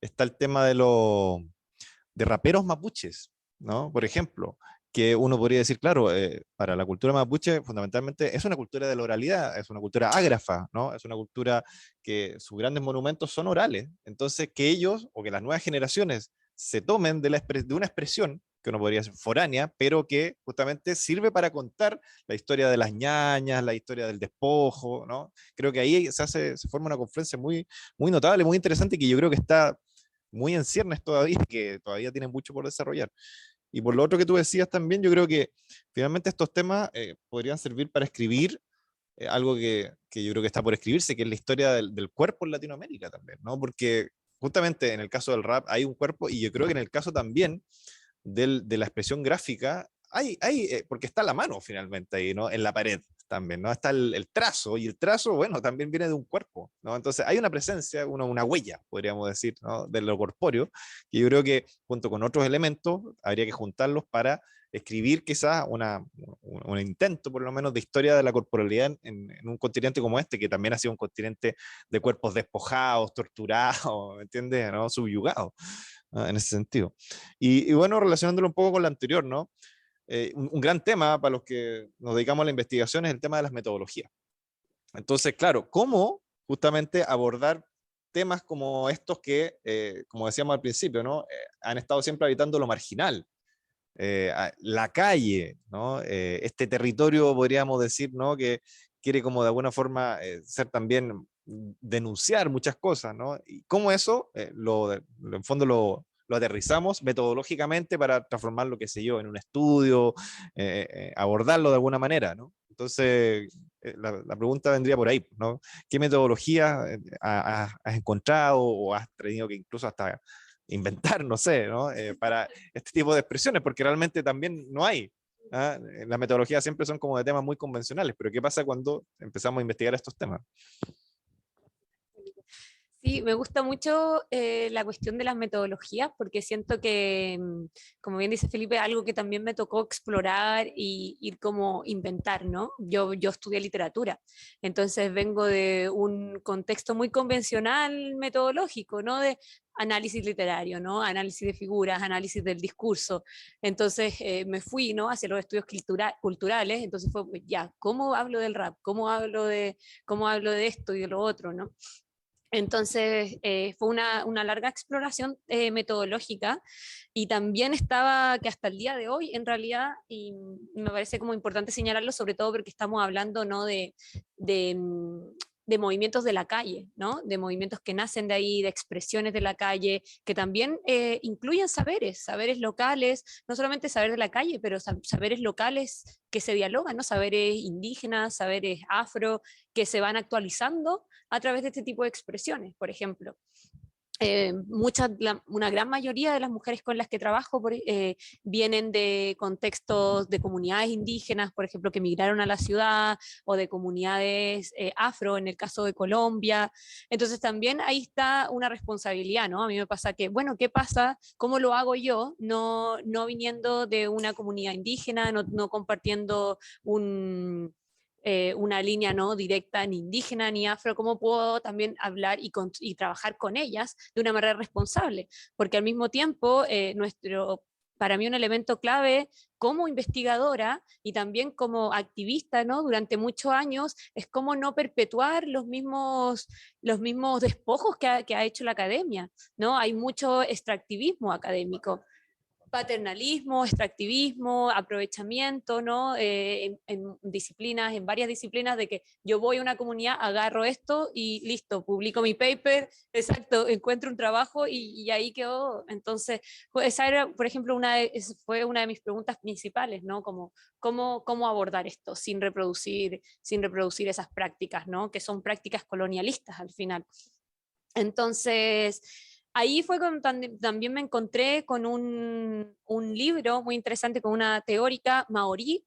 Speaker 2: está el tema de raperos mapuches, ¿no? Por ejemplo, que uno podría decir, claro, para la cultura mapuche fundamentalmente es una cultura de la oralidad, es una cultura ágrafa, ¿no? Es una cultura que sus grandes monumentos son orales. Entonces, que ellos o que las nuevas generaciones se tomen de una expresión que uno podría ser foránea, pero que justamente sirve para contar la historia de las ñañas, la historia del despojo, ¿no? Creo que ahí se forma una confluencia muy notable, muy interesante, y que yo creo que está muy en ciernes todavía, que todavía tienen mucho por desarrollar. Y por lo otro que tú decías también, yo creo que finalmente estos temas podrían servir para escribir algo que yo creo que está por escribirse, que es la historia del cuerpo en Latinoamérica también, ¿no? Porque justamente en el caso del rap hay un cuerpo, y yo creo que en el caso también de la expresión gráfica, porque está la mano finalmente ahí, ¿no? En la pared también, ¿no? Está el trazo, y el trazo, bueno, también viene de un cuerpo, ¿no? Entonces hay una presencia, una huella, podríamos decir, ¿no? De lo corpóreo, que yo creo que junto con otros elementos habría que juntarlos para escribir quizás un intento, por lo menos, de historia de la corporalidad en un continente como este, que también ha sido un continente de cuerpos despojados, torturados, ¿me entiendes? ¿No? Subyugados, ¿no? En ese sentido. Y bueno, relacionándolo un poco con lo anterior, ¿no? Un gran tema para los que nos dedicamos a la investigación es el tema de las metodologías. Entonces, claro, ¿cómo justamente abordar temas como estos que, como decíamos al principio, ¿no? Han estado siempre habitando lo marginal, la calle, ¿no? Este territorio, podríamos decir, ¿no? Que quiere como de alguna forma ser también denunciar muchas cosas, ¿no? Y cómo eso, en fondo lo aterrizamos metodológicamente para transformarlo, qué sé yo, en un estudio, abordarlo de alguna manera, ¿no? Entonces, la pregunta vendría por ahí, ¿no? ¿Qué metodología has encontrado o has tenido que incluso hasta inventar, no sé, ¿no? Para este tipo de expresiones, porque realmente también no hay. ¿Ah? Las metodologías siempre son como de temas muy convencionales, pero ¿qué pasa cuando empezamos a investigar estos temas?
Speaker 4: Sí, me gusta mucho la cuestión de las metodologías porque siento que, como bien dice Felipe, algo que también me tocó explorar y ir como inventar, ¿no? Yo estudié literatura, entonces vengo de un contexto muy convencional metodológico, ¿no? De análisis literario, ¿no? Análisis de figuras, análisis del discurso. Entonces me fui, ¿no? Hacia los estudios culturales, entonces fue, ya, ¿cómo hablo del rap? Cómo hablo de esto y de lo otro, ¿no? Entonces, fue una larga exploración metodológica y también estaba que hasta el día de hoy, en realidad, y me parece como importante señalarlo, sobre todo porque estamos hablando, ¿no? de movimientos de la calle, ¿no? De movimientos que nacen de ahí, de expresiones de la calle, que también incluyen saberes locales, no solamente saber de la calle, pero saberes locales que se dialogan, ¿no? Saberes indígenas, saberes afro, que se van actualizando a través de este tipo de expresiones, por ejemplo. Una gran mayoría de las mujeres con las que trabajo vienen de contextos de comunidades indígenas, por ejemplo, que migraron a la ciudad, o de comunidades afro, en el caso de Colombia. Entonces también ahí está una responsabilidad, ¿no? A mí me pasa que, bueno, ¿qué pasa? ¿Cómo lo hago yo? No viniendo de una comunidad indígena, no compartiendo una línea no directa ni indígena ni afro, ¿cómo puedo también hablar y trabajar con ellas de una manera responsable? Porque al mismo tiempo, para mí un elemento clave como investigadora y también como activista, ¿no? Durante muchos años, es cómo no perpetuar los mismos despojos que ha hecho la academia, ¿no? Hay mucho extractivismo académico, paternalismo, extractivismo, aprovechamiento, ¿no? En disciplinas, en varias disciplinas, de que yo voy a una comunidad, agarro esto y listo, publico mi paper, exacto, encuentro un trabajo y ahí quedó. Entonces, esa era, por ejemplo, fue una de mis preguntas principales, ¿no? Como, ¿cómo abordar esto sin reproducir esas prácticas, ¿no? Que son prácticas colonialistas al final. Entonces, ahí fue cuando también me encontré con un libro muy interesante con una teórica maorí,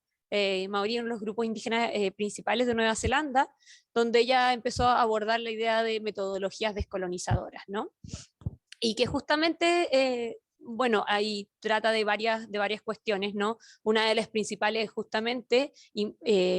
Speaker 4: maorí en los grupos indígenas principales de Nueva Zelanda, donde ella empezó a abordar la idea de metodologías descolonizadoras, ¿no? Y que justamente, bueno, ahí trata de varias cuestiones, ¿no? Una de las principales es justamente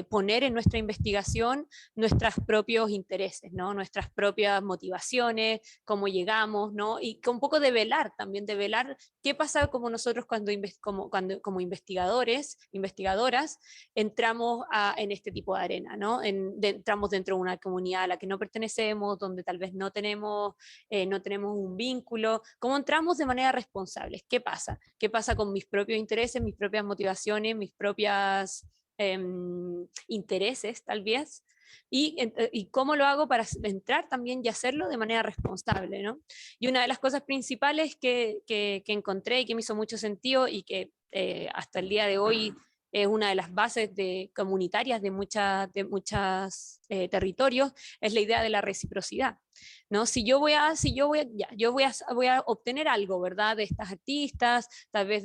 Speaker 4: poner en nuestra investigación nuestros propios intereses, ¿no? Nuestras propias motivaciones, cómo llegamos, ¿no? Y un poco de velar también, de velar qué pasa como nosotros como investigadores, investigadoras, entramos en este tipo de arena, ¿no? Entramos dentro de una comunidad a la que no pertenecemos, donde tal vez no tenemos un vínculo, cómo entramos de manera responsable, qué pasa, qué pasa con mis propios intereses, mis propias motivaciones, mis propias intereses tal vez, y cómo lo hago para entrar también y hacerlo de manera responsable, ¿no? Y una de las cosas principales que encontré y que me hizo mucho sentido y que hasta el día de hoy es una de las bases comunitarias de muchos territorios, es la idea de la reciprocidad, ¿no? Si yo voy a obtener algo, ¿verdad? De estas artistas, tal vez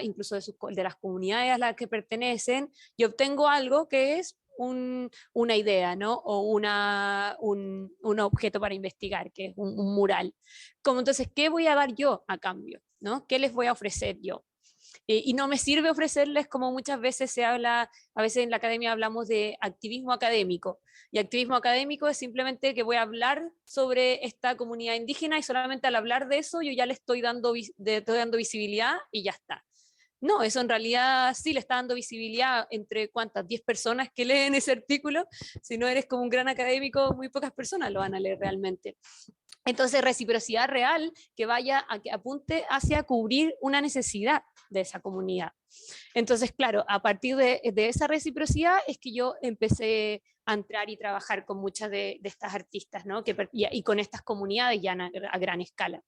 Speaker 4: incluso de las comunidades a las que pertenecen, y obtengo algo que es una idea, ¿no? O un objeto para investigar, que es un mural. Entonces, ¿qué voy a dar yo a cambio? ¿No? ¿Qué les voy a ofrecer yo? Y no me sirve ofrecerles, como muchas veces se habla, a veces en la academia hablamos de activismo académico, y activismo académico es simplemente que voy a hablar sobre esta comunidad indígena y solamente al hablar de eso yo ya le estoy dando visibilidad y ya está. No, eso en realidad sí le está dando visibilidad entre cuántas, 10 personas que leen ese artículo. Si no eres como un gran académico, muy pocas personas lo van a leer realmente. Entonces, reciprocidad real que apunte hacia cubrir una necesidad de esa comunidad. Entonces, claro, a partir de esa reciprocidad es que yo empecé a entrar y trabajar con muchas de estas artistas, ¿no? Y con estas comunidades ya a gran escala.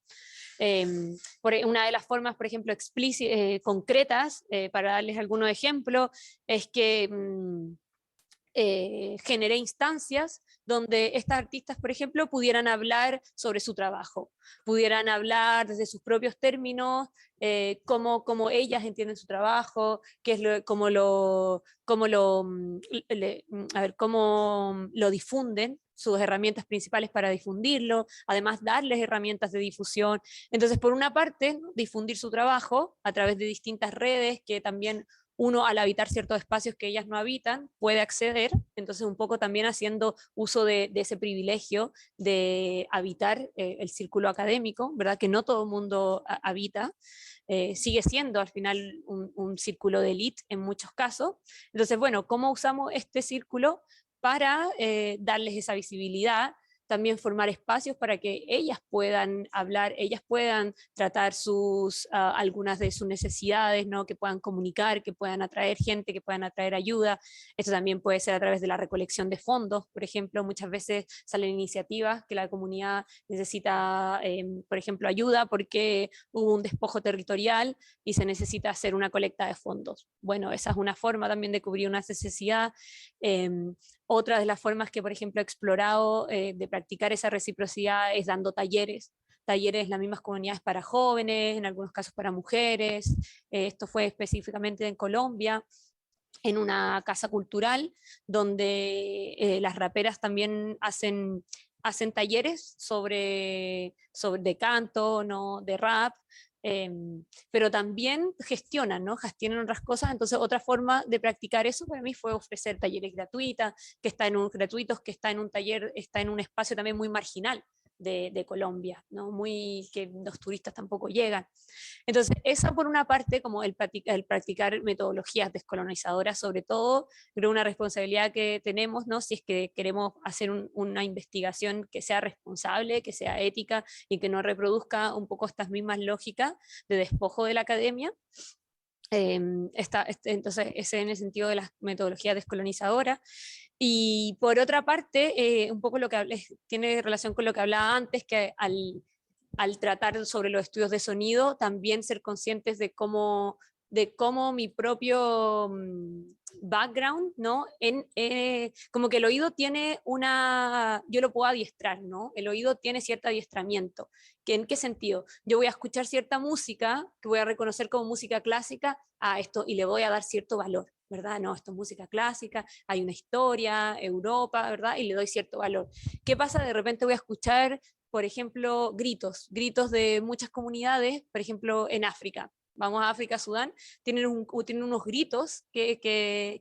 Speaker 4: Una de las formas, por ejemplo, concretas, para darles algunos ejemplos, es que generé instancias donde estas artistas, por ejemplo, pudieran hablar sobre su trabajo, pudieran hablar desde sus propios términos, cómo ellas entienden su trabajo, cómo lo difunden, sus herramientas principales para difundirlo, además darles herramientas de difusión. Entonces, por una parte, difundir su trabajo a través de distintas redes que también uno, al habitar ciertos espacios que ellas no habitan, puede acceder, entonces un poco también haciendo uso de ese privilegio de habitar el círculo académico, ¿verdad? Que no todo el mundo habita, sigue siendo al final un círculo de élite en muchos casos. Entonces, bueno, ¿cómo usamos este círculo para darles esa visibilidad? También formar espacios para que ellas puedan hablar, ellas puedan tratar algunas de sus necesidades, ¿no? Que puedan comunicar, que puedan atraer gente, que puedan atraer ayuda. Esto también puede ser a través de la recolección de fondos, por ejemplo. Muchas veces salen iniciativas que la comunidad necesita, por ejemplo, ayuda porque hubo un despojo territorial y se necesita hacer una colecta de fondos. Bueno, esa es una forma también de cubrir una necesidad. Otra de las formas que, por ejemplo, he explorado de practicar esa reciprocidad es dando talleres en las mismas comunidades para jóvenes, en algunos casos para mujeres. Esto fue específicamente en Colombia, en una casa cultural, donde las raperas también hacen talleres de canto, ¿no? De rap, pero también gestionan, ¿no? Gestionan otras cosas. Entonces otra forma de practicar eso para mí fue ofrecer talleres gratuitos, gratuitos, que está en un taller, está en un espacio también muy marginal de Colombia, ¿no? Muy, que los turistas tampoco llegan. Entonces, esa por una parte, como el practicar metodologías descolonizadoras, sobre todo, creo una responsabilidad que tenemos, ¿no? Si es que queremos hacer una investigación que sea responsable, que sea ética y que no reproduzca un poco estas mismas lógicas de despojo de la academia. Entonces, ese en el sentido de las metodologías descolonizadoras. Y por otra parte, un poco lo que tiene relación con lo que hablaba antes, que al tratar sobre los estudios de sonido, también ser conscientes de cómo mi propio background, ¿no? Como que el oído tiene yo lo puedo adiestrar, ¿no? El oído tiene cierto adiestramiento. ¿En qué sentido? Yo voy a escuchar cierta música que voy a reconocer como música clásica a esto y le voy a dar cierto valor, ¿verdad? No, esto es música clásica, hay una historia, Europa, ¿verdad? Y le doy cierto valor. ¿Qué pasa? De repente voy a escuchar, por ejemplo, gritos de muchas comunidades, por ejemplo, en África. Vamos a África, Sudán, tienen unos gritos que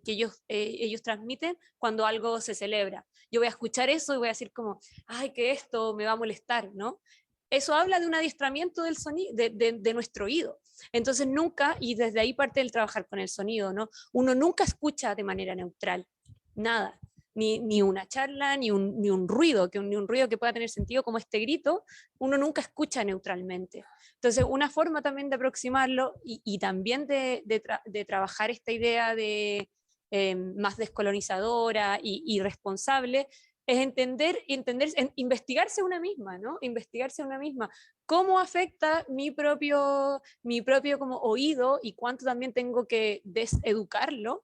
Speaker 4: ellos transmiten cuando algo se celebra. Yo voy a escuchar eso y voy a decir como, ay, que esto me va a molestar, ¿no? Eso habla de un adiestramiento del sonido, de nuestro oído. Entonces nunca, y desde ahí parte del trabajar con el sonido, ¿no? Uno nunca escucha de manera neutral, nada. Ni una charla, ni un ruido, ni un ruido que pueda tener sentido como este grito, uno nunca escucha neutralmente. Entonces, una forma también de aproximarlo y también de trabajar esta idea de más descolonizadora y responsable, es investigarse una misma, ¿no? Investigarse una misma. ¿Cómo afecta mi propio como oído y cuánto también tengo que deseducarlo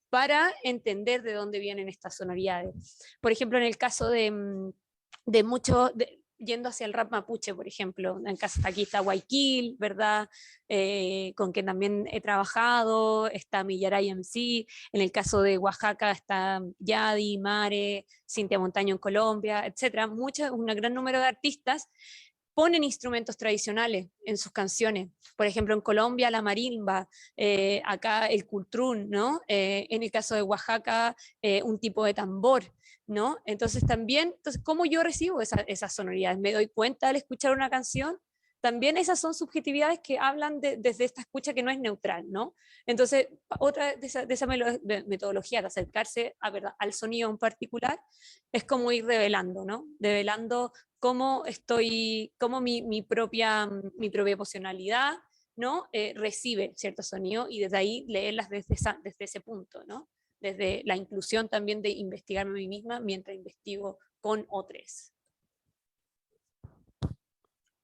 Speaker 4: para entender de dónde vienen estas sonoridades? Por ejemplo, en el caso de muchos, yendo hacia el rap mapuche, por ejemplo, en caso, aquí está Guayquil, ¿verdad? Con quien también he trabajado, está Millaray MC, en el caso de Oaxaca está Yadi, Mare, Cintia Montaño en Colombia, etcétera. Un gran número de artistas ponen instrumentos tradicionales en sus canciones. Por ejemplo, en Colombia la marimba, acá el cultrún, ¿no? En el caso de Oaxaca, un tipo de tambor, ¿no? Entonces también, ¿cómo yo recibo esas sonoridades? ¿Me doy cuenta al escuchar una canción? También esas son subjetividades que hablan desde esta escucha que no es neutral, ¿no? Entonces, otra de esa metodología de acercarse al sonido en particular es como ir revelando, ¿no? Revelando cómo mi propia emocionalidad, ¿no? Recibe cierto sonido y desde ahí leerlas desde ese punto, ¿no? Desde la inclusión también de investigarme a mí misma mientras investigo con otros.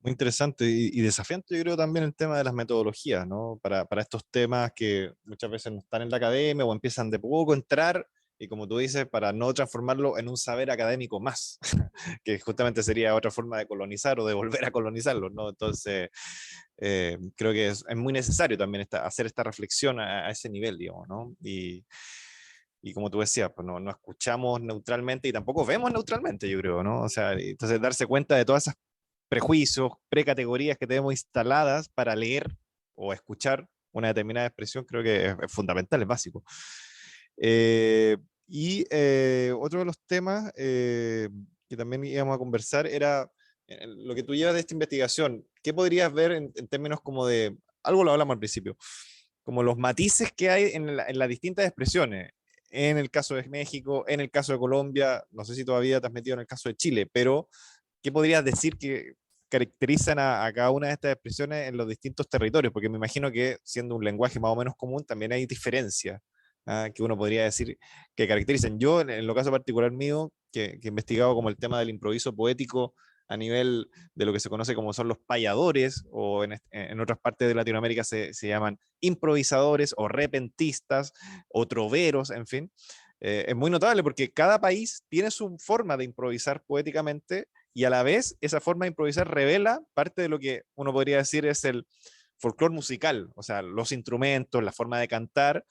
Speaker 2: Muy interesante y desafiante, yo creo, también el tema de las metodologías, ¿no? Para estos temas que muchas veces no están en la academia o empiezan de poco a entrar, y como tú dices, para no transformarlo en un saber académico más, que justamente sería otra forma de colonizar o de volver a colonizarlo, ¿no? Entonces, creo que es muy necesario también hacer esta reflexión a ese nivel, digamos, ¿no? Y como tú decías, pues no escuchamos neutralmente y tampoco vemos neutralmente, yo creo, ¿no? O sea, entonces darse cuenta de todas esas prejuicios, precategorías que tenemos instaladas para leer o escuchar una determinada expresión, creo que es fundamental, es básico. Otro de los temas que también íbamos a conversar era lo que tú llevas de esta investigación. ¿Qué podrías ver en términos como de, algo lo hablamos al principio, como los matices que hay en las distintas expresiones? En el caso de México, en el caso de Colombia, no sé si todavía te has metido en el caso de Chile, pero ¿qué podrías decir que caracterizan a cada una de estas expresiones en los distintos territorios? Porque me imagino que siendo un lenguaje más o menos común, también hay diferencias que uno podría decir que caracterizan. Yo, en lo caso particular mío, que he investigado como el tema del improviso poético a nivel de lo que se conoce como son los payadores, o en otras partes de Latinoamérica se llaman improvisadores o repentistas o troveros, en fin. Es muy notable porque cada país tiene su forma de improvisar poéticamente y a la vez esa forma de improvisar revela parte de lo que uno podría decir es el folclore musical, o sea, los instrumentos, la forma de cantar,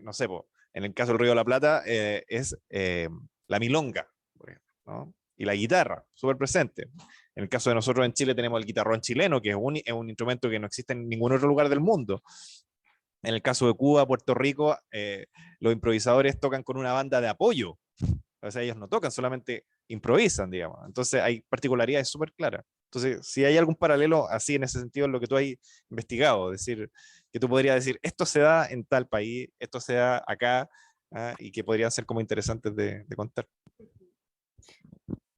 Speaker 2: no sé, en el caso del Río de la Plata es la milonga, por ejemplo, ¿no? Y la guitarra, súper presente. En el caso de nosotros en Chile tenemos el guitarrón chileno, que es un instrumento que no existe en ningún otro lugar del mundo. En el caso de Cuba, Puerto Rico, los improvisadores tocan con una banda de apoyo. O sea, ellos no tocan, solamente improvisan, digamos. Entonces hay particularidades súper claras. Entonces, si hay algún paralelo así en ese sentido, en lo que tú has investigado, decir, que tú podrías decir, esto se da en tal país, esto se da acá, y que podrían ser como interesantes de contar.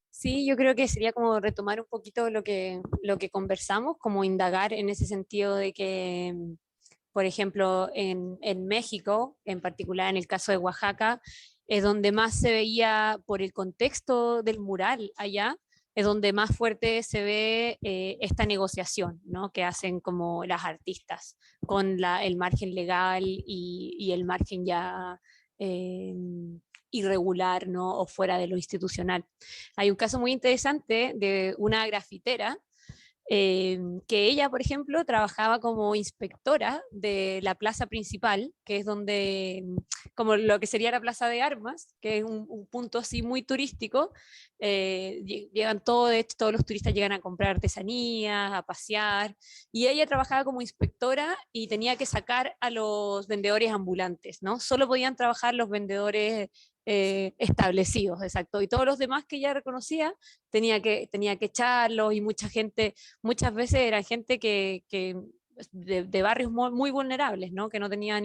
Speaker 4: Sí, yo creo que sería como retomar un poquito lo que conversamos, como indagar en ese sentido de que, por ejemplo, en México, en particular en el caso de Oaxaca, es donde más se veía por el contexto del mural allá, es donde más fuerte se ve esta negociación, ¿no? Que hacen como las artistas con el margen legal y el margen ya eh, irregular, ¿no? O fuera de lo institucional. Hay un caso muy interesante de una grafitera que ella, por ejemplo, trabajaba como inspectora de la plaza principal, que es donde, como lo que sería la plaza de armas, que es un punto así muy turístico, llegan todo, de hecho, todos los turistas llegan a comprar artesanías, a pasear, y ella trabajaba como inspectora y tenía que sacar a los vendedores ambulantes, ¿no? Solo podían trabajar los vendedores establecidos, exacto, y todos los demás que ella reconocía tenía que echarlos y mucha gente, muchas veces era gente que de barrios muy, muy vulnerables, ¿no? Que no tenían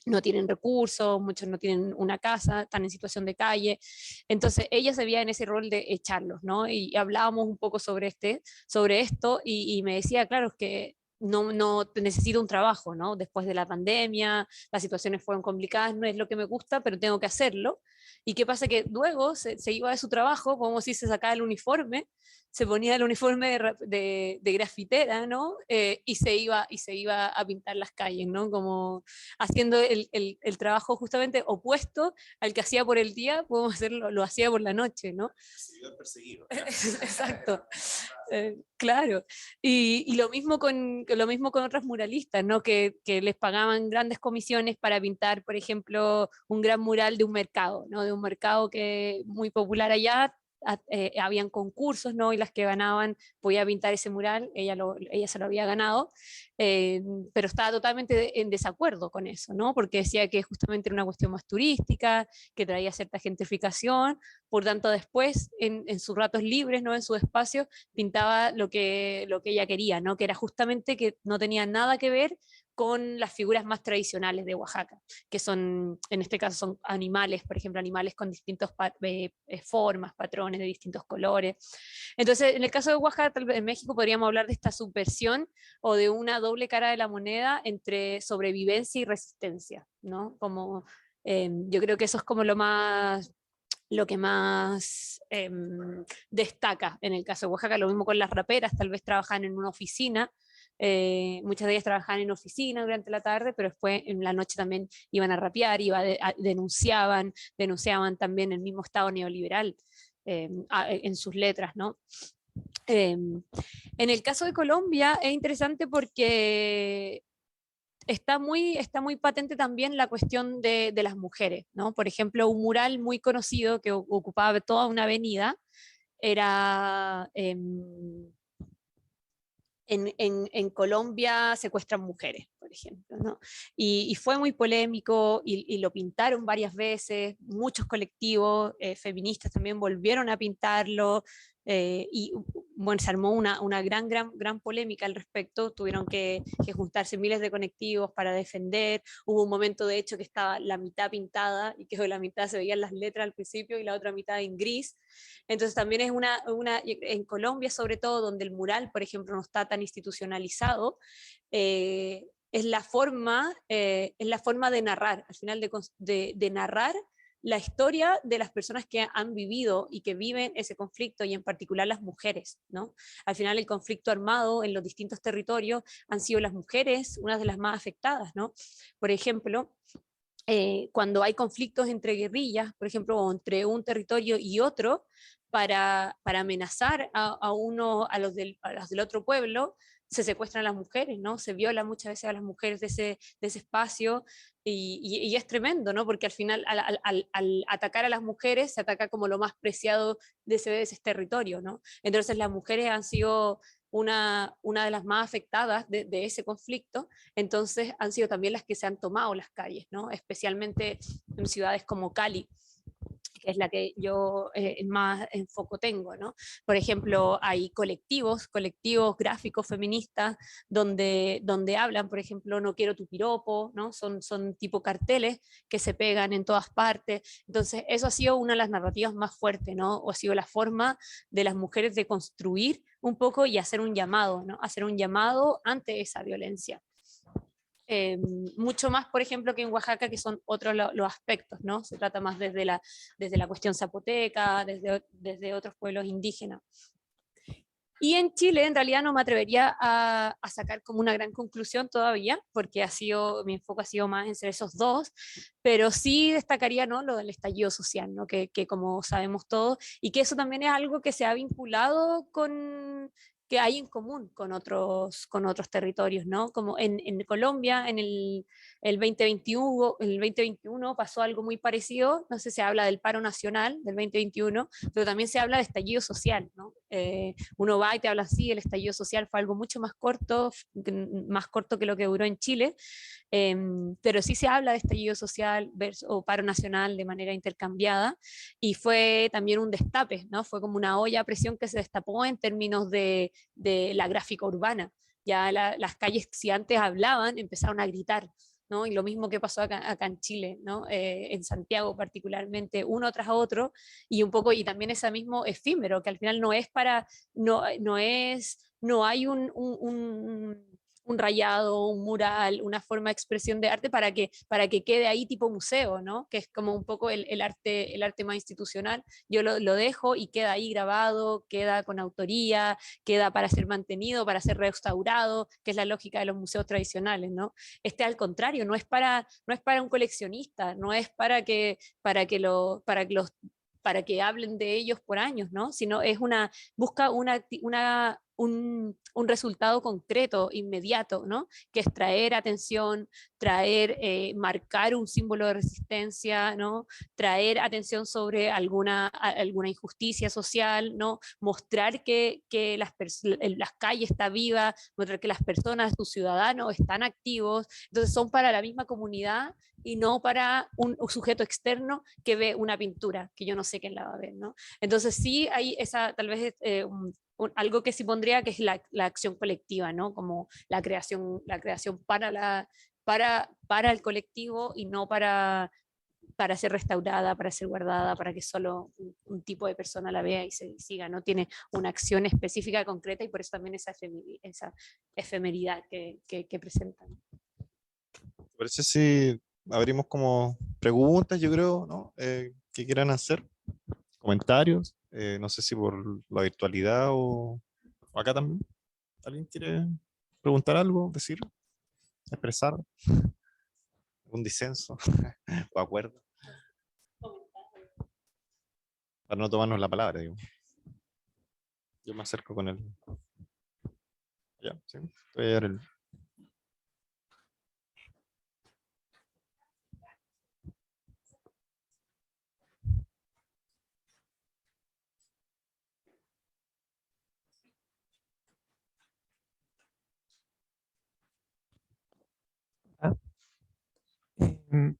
Speaker 4: no tienen recursos, muchos no tienen una casa, están en situación de calle. Entonces ella se veía en ese rol de echarlos, ¿no? Y hablábamos un poco sobre esto y me decía, claro, es que no necesito un trabajo, ¿no? Después de la pandemia, las situaciones fueron complicadas, no es lo que me gusta, pero tengo que hacerlo. ¿Y qué pasa? Que luego se iba de su trabajo, como si se sacaba el uniforme, se ponía el uniforme de grafitera, ¿no? Y se iba a pintar las calles, ¿no? Como haciendo el trabajo justamente opuesto al que hacía por el día, podemos hacerlo, lo hacía por la noche, ¿no?
Speaker 2: Perseguido.
Speaker 4: Exacto, claro. Y lo mismo con otras muralistas, ¿no? Que les pagaban grandes comisiones para pintar, por ejemplo, un gran mural de un mercado, ¿no? De un mercado que muy popular allá. Habían concursos, ¿no? Y las que ganaban podía pintar ese mural, ella se lo había ganado, eh, pero estaba totalmente en desacuerdo con eso, ¿no? Porque decía que justamente era una cuestión más turística, que traía cierta gentrificación, por tanto después en sus ratos libres, ¿no? En su espacio, pintaba lo que ella quería, ¿no? Que era justamente que no tenía nada que ver con las figuras más tradicionales de Oaxaca, que son, en este caso, son animales, por ejemplo, animales con distintas formas, patrones de distintos colores. Entonces, en el caso de Oaxaca, tal vez en México podríamos hablar de esta subversión o de una doble cara de la moneda entre sobrevivencia y resistencia, ¿no? Como, yo creo que eso es como lo que más destaca en el caso de Oaxaca. Lo mismo con las raperas, tal vez trabajan en una oficina, muchas de ellas trabajaban en oficina durante la tarde, pero después en la noche también iban a rapear, denunciaban también el mismo Estado neoliberal en sus letras, ¿no? En el caso de Colombia es interesante porque está muy patente también la cuestión de las mujeres, ¿no? Por ejemplo, un mural muy conocido que ocupaba toda una avenida era en Colombia secuestran mujeres, por ejemplo, ¿no? Y fue muy polémico y lo pintaron varias veces, muchos colectivos feministas también volvieron a pintarlo, y bueno, se armó una gran polémica al respecto, tuvieron que juntarse miles de colectivos para defender, hubo un momento de hecho que estaba la mitad pintada y que de la mitad se veían las letras al principio y la otra mitad en gris, entonces también es en Colombia sobre todo, donde el mural, por ejemplo, no está tan institucionalizado, es es la forma de narrar, al final de narrar la historia de las personas que han vivido y que viven ese conflicto, y en particular las mujeres, ¿no? Al final el conflicto armado en los distintos territorios han sido las mujeres una de las más afectadas, ¿no? Por ejemplo, cuando hay conflictos entre guerrillas, por ejemplo, o entre un territorio y otro, para amenazar a los del otro pueblo, se secuestran a las mujeres, ¿no? Se viola muchas veces a las mujeres de ese espacio, y es tremendo, ¿no? Porque al final al atacar a las mujeres se ataca como lo más preciado de ese territorio, ¿no? Entonces las mujeres han sido una de las más afectadas de ese conflicto, entonces han sido también las que se han tomado las calles, ¿no? Especialmente en ciudades como Cali, que es la que yo más enfoco tengo, ¿no? Por ejemplo, hay colectivos gráficos feministas, donde hablan, por ejemplo, no quiero tu piropo, ¿no? Son tipo carteles que se pegan en todas partes. Entonces, eso ha sido una de las narrativas más fuertes, ¿no? O ha sido la forma de las mujeres de construir un poco y hacer un llamado, ¿no? Hacer un llamado ante esa violencia. Mucho más, por ejemplo, que en Oaxaca, que son otros los aspectos, ¿no? Se trata más desde la cuestión zapoteca, desde otros pueblos indígenas. Y en Chile, en realidad, no me atrevería a sacar como una gran conclusión todavía, porque mi enfoque ha sido más en ser esos dos, pero sí destacaría, ¿no?, lo del estallido social, ¿no?, que como sabemos todos, y que eso también es algo que se ha vinculado que hay en común con otros territorios, ¿no? Como en Colombia, en el 2021 pasó algo muy parecido, no sé, se habla del paro nacional del 2021, pero también se habla de estallido social, ¿no? Uno va y te habla así, el estallido social fue algo mucho más corto que lo que duró en Chile, pero sí se habla de estallido social o paro nacional de manera intercambiada, y fue también un destape, ¿no? Fue como una olla a presión que se destapó en términos de la gráfica urbana. Ya las calles, si antes hablaban, empezaron a gritar, ¿no? Y lo mismo que pasó acá en Chile, ¿no? En Santiago particularmente, uno tras otro, y un poco, y también ese mismo efímero, que al final no hay un rayado, un mural, una forma de expresión de arte para que quede ahí tipo museo, ¿no? Que es como un poco el arte más institucional. Yo lo dejo y queda ahí grabado, queda con autoría, queda para ser mantenido, para ser restaurado, que es la lógica de los museos tradicionales, ¿no? Al contrario, no es para un coleccionista, no es para que hablen de ellos por años, ¿no? Sino busca un resultado concreto, inmediato, ¿no? Que es traer atención, marcar un símbolo de resistencia, ¿no? Traer atención sobre alguna injusticia social, ¿no? Mostrar que las calles está viva, mostrar que las personas, sus ciudadanos están activos, entonces son para la misma comunidad y no para un sujeto externo que ve una pintura, que yo no sé quién la va a ver, ¿no? Entonces sí hay tal vez algo que sí pondría, que es la acción colectiva, ¿no? Como la creación para el colectivo y no para ser restaurada, para ser guardada, para que solo un tipo de persona la vea y se siga, ¿no? Tiene una acción específica, concreta, y por eso también esa efemeridad que presentan.
Speaker 2: ¿Te parece si abrimos como preguntas, yo creo, ¿no? Que quieran hacer, comentarios, no sé si por la virtualidad o acá también. ¿Alguien quiere preguntar algo, decir, expresar algún disenso o acuerdo? Para no tomarnos la palabra, digo. Yo me acerco con él. Ya, sí. Voy a dar el...
Speaker 5: Ah, em,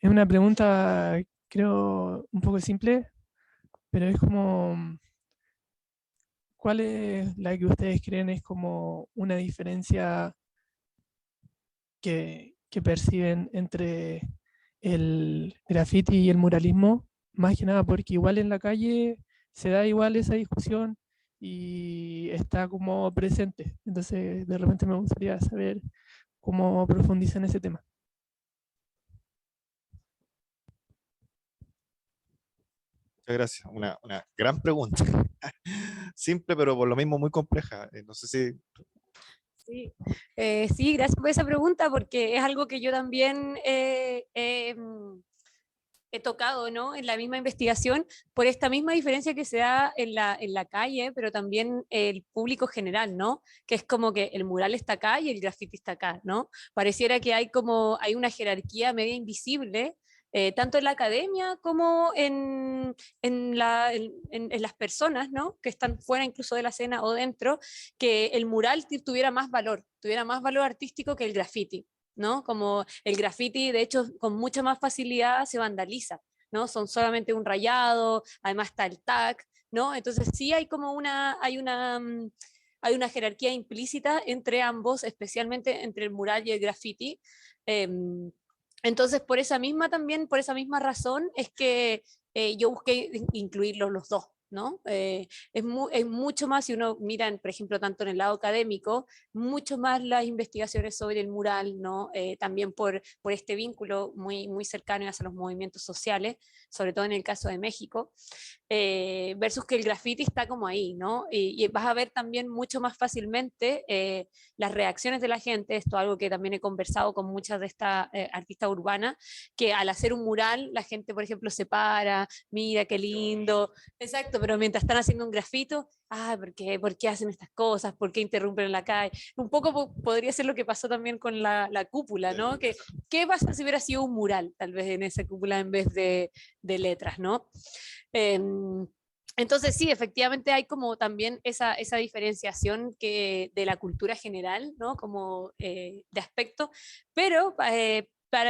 Speaker 5: es una pregunta, creo, un poco simple, pero es como, ¿cuál es la que ustedes creen es como una diferencia que perciben entre el graffiti y el muralismo? Más que nada porque igual en la calle se da igual esa discusión y está como presente. Entonces, de repente me gustaría saber cómo profundizan ese tema.
Speaker 2: Muchas gracias. Una gran pregunta. Simple, pero por lo mismo muy compleja. No sé si...
Speaker 4: Sí. Sí, gracias por esa pregunta, porque es algo que yo también he tocado, ¿no? En la misma investigación, por esta misma diferencia que se da en la calle, pero también el público general, ¿no? Que es como que el mural está acá y el graffiti está acá, ¿no? Pareciera que hay una jerarquía media invisible, tanto en la academia como en las personas, ¿no? Que están fuera incluso de la escena o dentro, que el mural tuviera más valor artístico que el graffiti, ¿no? Como el graffiti, de hecho, con mucha más facilidad se vandaliza, ¿no? Son solamente un rayado, además está el tag, ¿no? Entonces sí hay como hay una jerarquía implícita entre ambos, especialmente entre el mural y el graffiti. Entonces, por esa misma razón, es que yo busqué incluirlos los dos, ¿no? Es mucho más, si uno mira, por ejemplo, tanto en el lado académico, mucho más las investigaciones sobre el mural, ¿no? También por este vínculo muy cercano hacia los movimientos sociales, sobre todo en el caso de México, versus que el graffiti está como ahí, ¿no? Y vas a ver también mucho más fácilmente las reacciones de la gente, esto es algo que también he conversado con muchas de estas artistas urbanas, que al hacer un mural, la gente, por ejemplo, se para, mira qué lindo, exacto, pero mientras están haciendo un grafito, ¿por qué hacen estas cosas? ¿Por qué interrumpen en la calle? Un poco podría ser lo que pasó también con la cúpula, ¿no? ¿Qué pasa si hubiera sido un mural, tal vez en esa cúpula en vez de letras, ¿no? Entonces sí, efectivamente hay como también esa diferenciación de la cultura general, ¿no? Como de aspecto, pero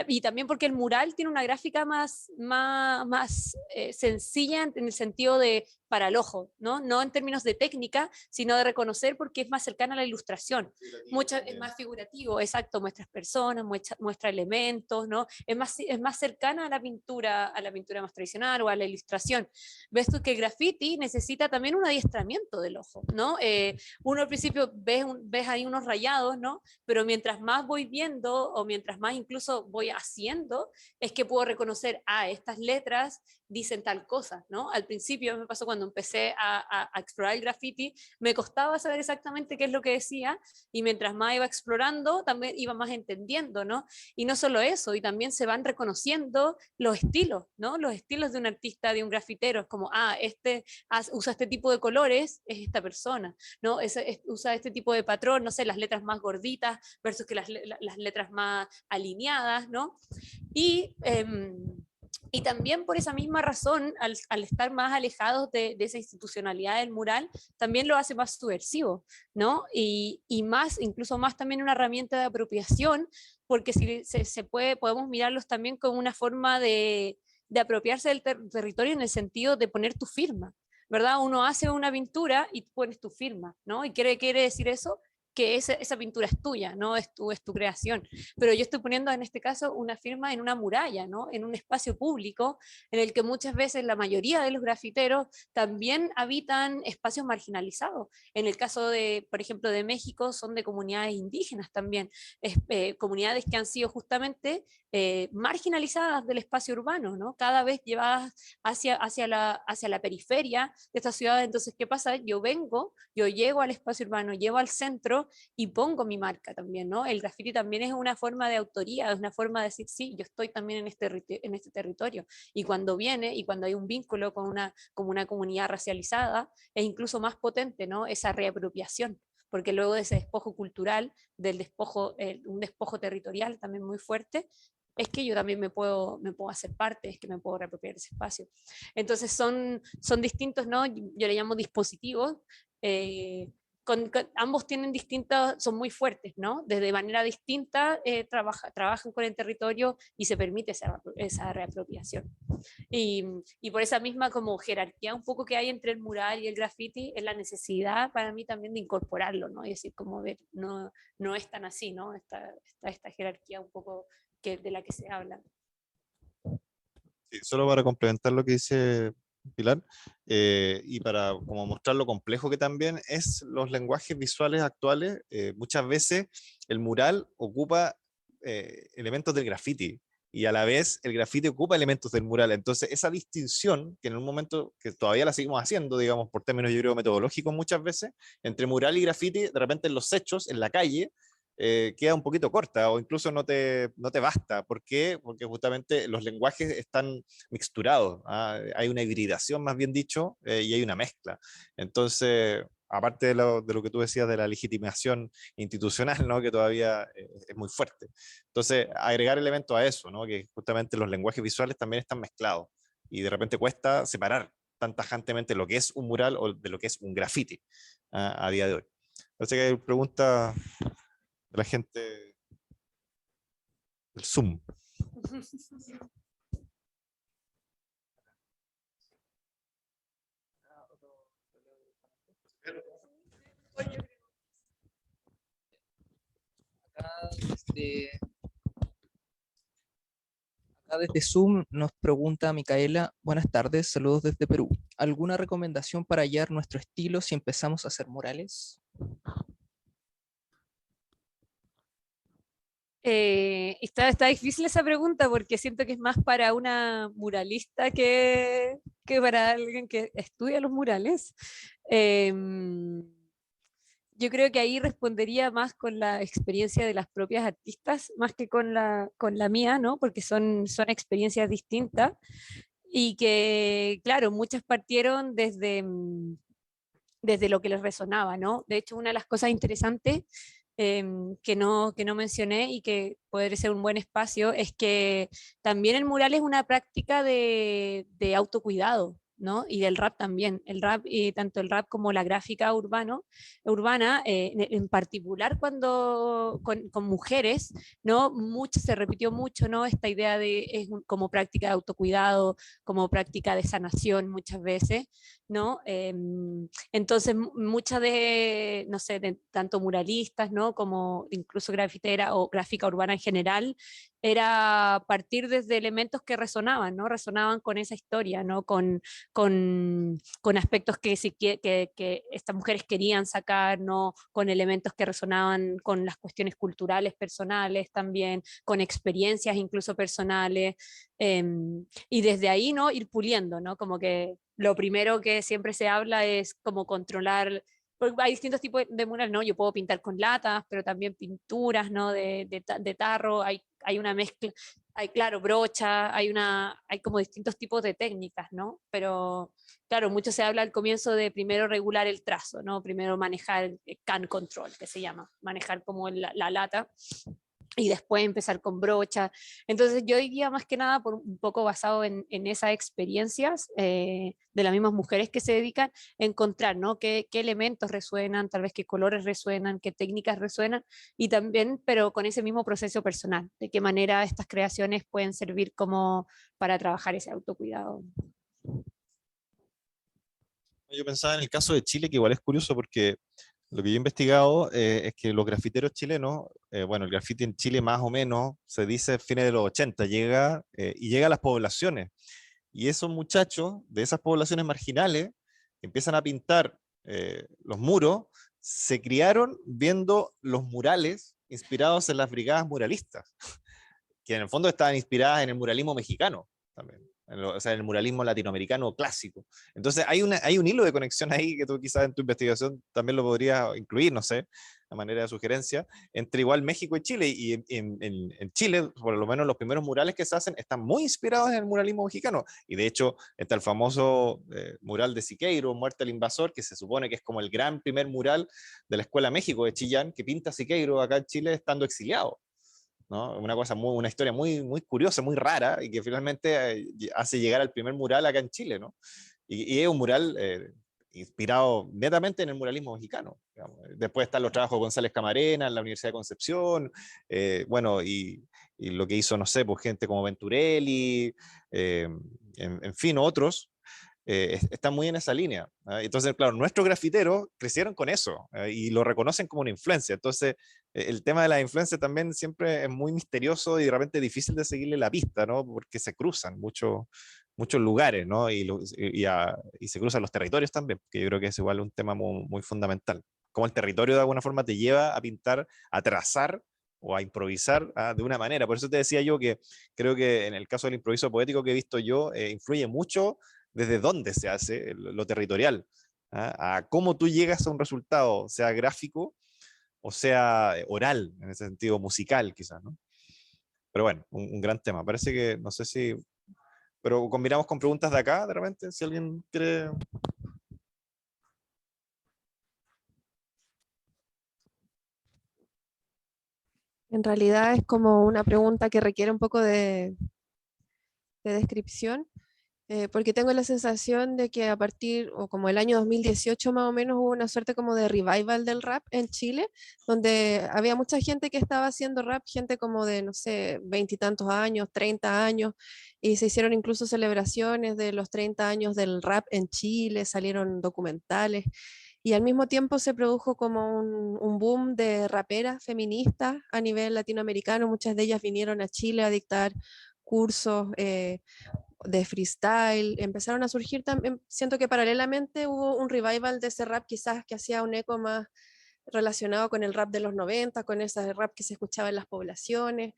Speaker 4: y también porque el mural tiene una gráfica más sencilla en el sentido de para el ojo, ¿no? No en términos de técnica, sino de reconocer porque es más cercana a la ilustración. Es más figurativo, exacto, muestras personas, muestra elementos, ¿no? Es más cercana a la pintura más tradicional o a la ilustración. Ves tú que el graffiti necesita también un adiestramiento del ojo, ¿no? Uno al principio ves ahí unos rayados, ¿no? Pero mientras más voy viendo o mientras más incluso voy haciendo, es que puedo reconocer, estas letras dicen tal cosa, ¿no? Al principio me pasó cuando empecé a explorar el graffiti, me costaba saber exactamente qué es lo que decía, y mientras más iba explorando, también iba más entendiendo, ¿no? Y no solo eso, y también se van reconociendo los estilos, ¿no? Los estilos de un artista, de un grafitero, es como, usa este tipo de colores, es esta persona, ¿no? Usa este tipo de patrón, no sé, las letras más gorditas versus que las letras más alineadas, ¿no? Y también por esa misma razón, al estar más alejados de esa institucionalidad del mural, también lo hace más subversivo, ¿no? Y más, incluso más también una herramienta de apropiación, porque si podemos mirarlos también como una forma de apropiarse del territorio en el sentido de poner tu firma, ¿verdad? Uno hace una pintura y pones tu firma, ¿no? ¿Y quiere decir eso? Que esa pintura es tuya, ¿no? Es tu creación. Pero yo estoy poniendo en este caso una firma en una muralla, ¿no? En un espacio público en el que muchas veces la mayoría de los grafiteros también habitan espacios marginalizados. En el caso de, por ejemplo, de México, son de comunidades indígenas también, comunidades que han sido justamente marginalizadas del espacio urbano, ¿no? Cada vez llevadas hacia la periferia de esta ciudad. Entonces, ¿qué pasa? Yo llego al espacio urbano, llego al centro y pongo mi marca también, ¿no? El graffiti también es una forma de autoría, es una forma de decir, sí, yo estoy también en este territorio. Y cuando hay un vínculo con una comunidad racializada, es incluso más potente, ¿no? Esa reapropiación, porque luego de ese despojo cultural, un despojo territorial también muy fuerte, es que yo también me puedo hacer parte, es que me puedo reapropiar ese espacio. Entonces son distintos, ¿no? Yo le llamo dispositivos, ambos tienen son muy fuertes, ¿no? Desde manera distinta trabajan con el territorio y se permite esa reapropiación. Y por esa misma como jerarquía un poco que hay entre el mural y el graffiti, es la necesidad para mí también de incorporarlo, ¿no? Y decir, como ver, no es tan así, ¿no? Esta jerarquía un poco de la que se habla.
Speaker 2: Sí, solo para complementar lo que dice Pilar, y para como mostrar lo complejo que también es los lenguajes visuales actuales, muchas veces el mural ocupa elementos del graffiti y a la vez el graffiti ocupa elementos del mural. Entonces esa distinción, que en un momento que todavía la seguimos haciendo, digamos, por términos yo creo metodológicos muchas veces, entre mural y graffiti, de repente en los hechos, en la calle, queda un poquito corta o incluso no te basta. ¿Por qué? Porque justamente los lenguajes están mixturados, ¿ah? Hay una hibridación, más bien dicho, y hay una mezcla. Entonces, aparte de lo que tú decías de la legitimación institucional, ¿no? Que todavía es muy fuerte. Entonces, agregar elementos a eso, ¿no? Que justamente los lenguajes visuales también están mezclados y de repente cuesta separar tan tajantemente lo que es un mural o de lo que es un graffiti, a día de hoy. Así que hay pregunta de la gente del Zoom.
Speaker 1: Acá desde, acá desde Zoom nos pregunta Micaela, buenas tardes, saludos desde Perú. ¿Alguna recomendación para hallar nuestro estilo si empezamos a hacer murales?
Speaker 4: Está difícil esa pregunta porque siento que es más para una muralista que para alguien que estudia los murales. Em, yo creo que ahí respondería más con la experiencia de las propias artistas, más que con la mía, ¿no? Porque son experiencias distintas y que, claro, muchas partieron desde lo que les resonaba, ¿no? De hecho, una de las cosas interesantes que no mencioné y que podría ser un buen espacio es que también el mural es una práctica de autocuidado, ¿no? Y del rap también. El rap, y tanto el rap como la gráfica urbana, en particular cuando con mujeres, ¿no? Mucho, se repitió mucho, ¿no? Esta idea de como práctica de autocuidado, como práctica de sanación muchas veces, ¿no? Entonces, muchas de, no sé, de tanto muralistas, ¿no? Como incluso grafitera o gráfica urbana en general, era partir desde elementos que resonaban, ¿no? Resonaban con esa historia, ¿no? Con aspectos que estas mujeres querían sacar, ¿no? Con elementos que resonaban con las cuestiones culturales, personales también, con experiencias incluso personales, y desde ahí, ¿no? Ir puliendo, ¿no? Como que lo primero que siempre se habla es como controlar, porque hay distintos tipos de mural, ¿no? Yo puedo pintar con latas, pero también pinturas, ¿no? De tarro, hay una mezcla, hay, claro, brocha, hay como distintos tipos de técnicas, ¿no? Pero, claro, mucho se habla al comienzo de primero regular el trazo, ¿no? Primero manejar el can control, que se llama, manejar como la lata y después empezar con brocha. Entonces yo diría más que nada por un poco basado en esas experiencias de las mismas mujeres que se dedican, encontrar, ¿no? Qué elementos resuenan, tal vez qué colores resuenan, qué técnicas resuenan, y también, pero con ese mismo proceso personal, de qué manera estas creaciones pueden servir como para trabajar ese autocuidado.
Speaker 2: Yo pensaba en el caso de Chile, que igual es curioso porque lo que yo he investigado es que los grafiteros chilenos, bueno, el grafiti en Chile más o menos se dice fines de los 80, llega y llega a las poblaciones. Y esos muchachos de esas poblaciones marginales que empiezan a pintar los muros, se criaron viendo los murales inspirados en las brigadas muralistas, que en el fondo estaban inspiradas en el muralismo mexicano también, o sea, en el muralismo latinoamericano clásico. Entonces hay un hilo de conexión ahí que tú quizás en tu investigación también lo podrías incluir, no sé, a manera de sugerencia, entre igual México y Chile. Y en Chile, por lo menos los primeros murales que se hacen están muy inspirados en el muralismo mexicano. Y de hecho está el famoso mural de Siqueiro, Muerte al Invasor, que se supone que es como el gran primer mural de la Escuela México de Chillán, que pinta Siqueiro acá en Chile estando exiliado, ¿no? Una historia muy, muy curiosa, muy rara, y que finalmente hace llegar al primer mural acá en Chile, ¿no? Y es un mural inspirado netamente en el muralismo mexicano, digamos. Después están los trabajos de González Camarena en la Universidad de Concepción, bueno, y lo que hizo, no sé, pues gente como Venturelli, en fin, otros, están muy en esa línea. ¿Ah? Entonces, claro, nuestros grafiteros crecieron con eso y lo reconocen como una influencia. Entonces, el tema de la influencia también siempre es muy misterioso y de repente difícil de seguirle la pista, ¿no? Porque se cruzan muchos lugares, ¿no? Y se cruzan los territorios también, que yo creo que es igual un tema muy, muy fundamental. Como el territorio de alguna forma te lleva a pintar, a trazar o a improvisar de una manera. Por eso te decía yo que creo que en el caso del improviso poético que he visto yo, influye mucho desde dónde se hace lo territorial, ¿ah? A cómo tú llegas a un resultado, sea gráfico o sea oral, en ese sentido musical quizás, ¿no? Pero bueno, un gran tema. Parece que, no sé si, pero combinamos con preguntas de acá, de repente, si alguien quiere.
Speaker 3: En realidad es como una pregunta que requiere un poco de descripción, porque tengo la sensación de que a partir, o como el año 2018 más o menos, hubo una suerte como de revival del rap en Chile, donde había mucha gente que estaba haciendo rap, gente como de, no sé, 20 y tantos años, 30 años, y se hicieron incluso celebraciones de los 30 años del rap en Chile, salieron documentales, y al mismo tiempo se produjo como un boom de raperas feministas a nivel latinoamericano, muchas de ellas vinieron a Chile a dictar cursos de freestyle, empezaron a surgir también, siento que paralelamente hubo un revival de ese rap quizás que hacía un eco más relacionado con el rap de los 90, con ese rap que se escuchaba en las poblaciones,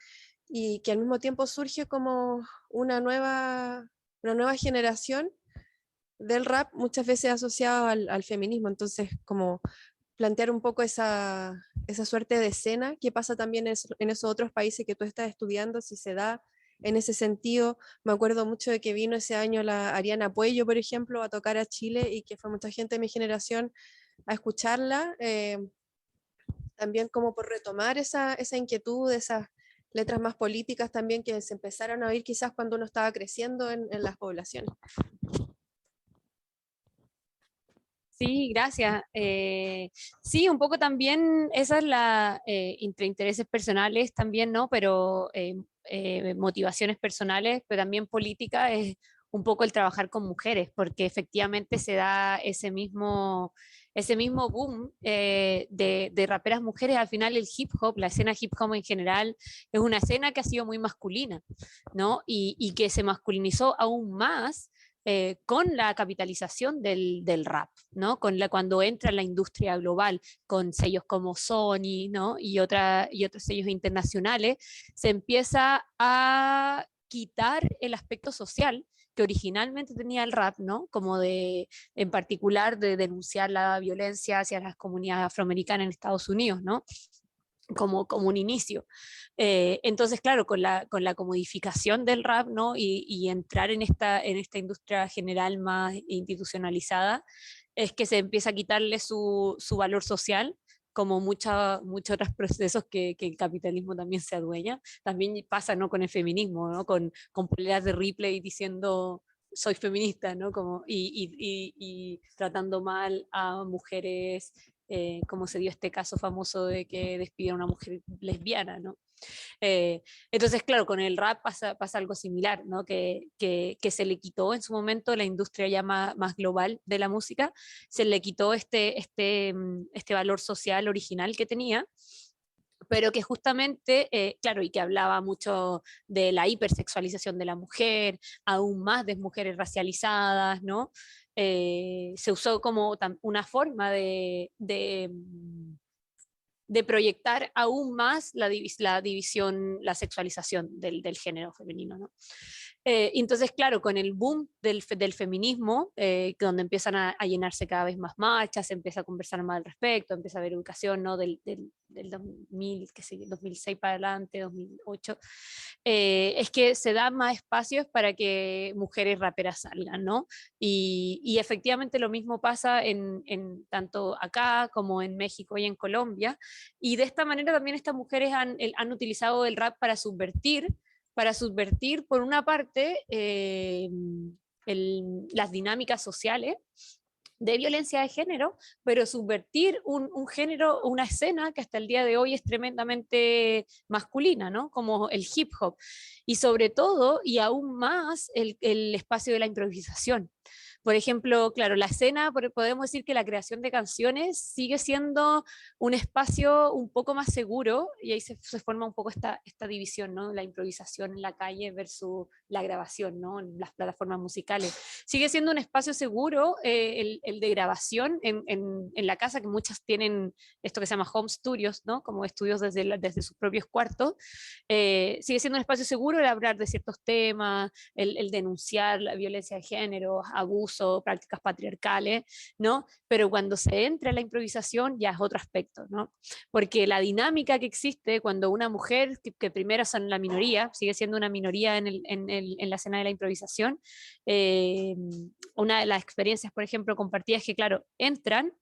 Speaker 3: y que al mismo tiempo surge como una nueva generación del rap, muchas veces asociado al feminismo, entonces como plantear un poco esa suerte de escena que pasa también en esos otros países que tú estás estudiando, si se da en ese sentido. Me acuerdo mucho de que vino ese año la Ariana Puello, por ejemplo, a tocar a Chile y que fue mucha gente de mi generación a escucharla, también como por retomar esa inquietud, esas letras más políticas también que se empezaron a oír quizás cuando uno estaba creciendo en las poblaciones.
Speaker 4: Sí, gracias. Sí, un poco también, esa es la, entre intereses personales también, ¿no? Pero motivaciones personales, pero también política, es un poco el trabajar con mujeres, porque efectivamente se da ese mismo boom de raperas mujeres. Al final el hip hop, la escena hip hop en general, es una escena que ha sido muy masculina, ¿no? Y que se masculinizó aún más con la capitalización del rap, ¿no? Cuando entra en la industria global, con sellos como Sony, ¿no? Y otros sellos internacionales, se empieza a quitar el aspecto social que originalmente tenía el rap, ¿no? Como en particular, de denunciar la violencia hacia las comunidades afroamericanas en Estados Unidos, ¿no? Como un inicio. Entonces, claro, con la comodificación del rap, ¿no? Y entrar en esta industria general más institucionalizada, es que se empieza a quitarle su valor social, como muchos otros procesos que el capitalismo también se adueña. También pasa, ¿no? Con el feminismo, ¿no? Con poleras de Ripley diciendo soy feminista, ¿no? Y tratando mal a mujeres, como se dio este caso famoso de que despidieron a una mujer lesbiana, ¿no? Entonces, claro, con el rap pasa algo similar, ¿no? Que se le quitó en su momento la industria ya más global de la música, se le quitó este valor social original que tenía, pero que justamente, claro, y que hablaba mucho de la hipersexualización de la mujer, aún más de mujeres racializadas, ¿no? Se usó como una forma de proyectar aún más la división, la sexualización del género femenino, ¿no? Entonces, claro, con el boom del feminismo, donde empiezan a llenarse cada vez más marchas, se empieza a conversar más al respecto, empieza a haber educación, ¿no? Del 2000, qué sé, 2006 para adelante, 2008, es que se dan más espacios para que mujeres raperas salgan, ¿no? Y efectivamente lo mismo pasa en tanto acá como en México y en Colombia, y de esta manera también estas mujeres han utilizado el rap para subvertir por una parte, las dinámicas sociales de violencia de género, pero subvertir un género, una escena que hasta el día de hoy es tremendamente masculina, ¿no? Como el hip hop. Y sobre todo, y aún más, el espacio de la improvisación. Por ejemplo, claro, la escena, podemos decir que la creación de canciones sigue siendo un espacio un poco más seguro, y ahí se forma un poco esta división, ¿no? La improvisación en la calle versus la grabación, ¿no? En las plataformas musicales. Sigue siendo un espacio seguro, el de grabación en la casa, que muchas tienen esto que se llama home studios, ¿no? Como estudios desde sus propios cuartos. Sigue siendo un espacio seguro el hablar de ciertos temas, el denunciar la violencia de género, abuso, prácticas patriarcales, ¿no? Pero cuando se entra en la improvisación ya es otro aspecto, ¿no? Porque la dinámica que existe cuando una mujer, que primero son la minoría, sigue siendo una minoría en la escena de la improvisación, una de las experiencias, por ejemplo, compartidas es que, claro, entran,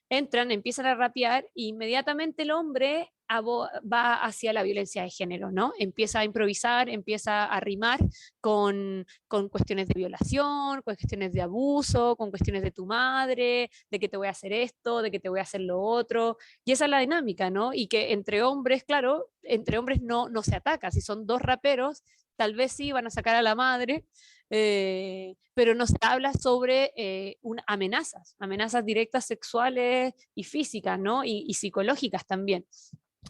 Speaker 4: empiezan a rapear e inmediatamente el hombre va hacia la violencia de género, ¿no? Empieza a improvisar, empieza a rimar con cuestiones de violación, con cuestiones de abuso, con cuestiones de tu madre, de que te voy a hacer esto, de que te voy a hacer lo otro, y esa es la dinámica, ¿no? Y que entre hombres, claro, entre hombres no se ataca, si son dos raperos, tal vez sí van a sacar a la madre, pero no se habla sobre amenazas directas sexuales y físicas, ¿no? Y psicológicas también.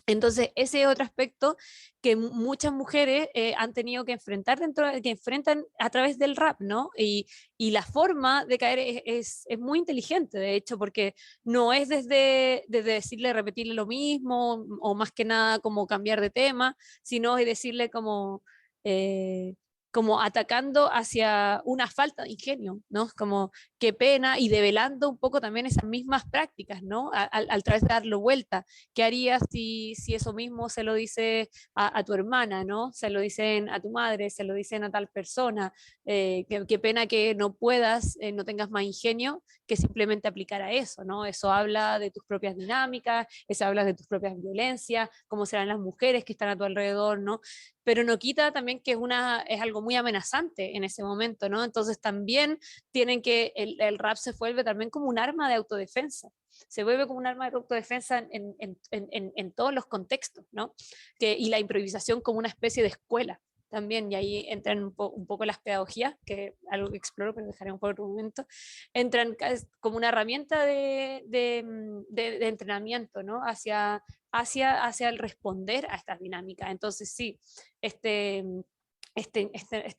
Speaker 4: Entonces, ese es otro aspecto que muchas mujeres han tenido que enfrentar que enfrentan a través del rap, ¿no? Y la forma de caer es muy inteligente, de hecho, porque no es desde decirle, repetirle lo mismo, o más que nada como cambiar de tema, sino es decirle como atacando hacia una falta de ingenio, ¿no? Como qué pena, y develando un poco también esas mismas prácticas, ¿no? Al través de darlo vuelta. ¿Qué harías si eso mismo se lo dice a tu hermana, ¿no? Se lo dicen a tu madre, se lo dicen a tal persona. Qué pena que no puedas, no tengas más ingenio que simplemente aplicar a eso, ¿no? Eso habla de tus propias dinámicas, eso habla de tus propias violencias, cómo serán las mujeres que están a tu alrededor, ¿no? Pero no quita también que es algo muy amenazante en ese momento, ¿no? Entonces también el rap se vuelve también como un arma de autodefensa, se vuelve como un arma de autodefensa en todos los contextos, ¿no? Y la improvisación como una especie de escuela también, y ahí entran un poco las pedagogías, que algo que exploro, pero dejaré un poco otro momento, entran como una herramienta de entrenamiento, ¿no? Hacia el responder a estas dinámicas. Entonces, sí, estas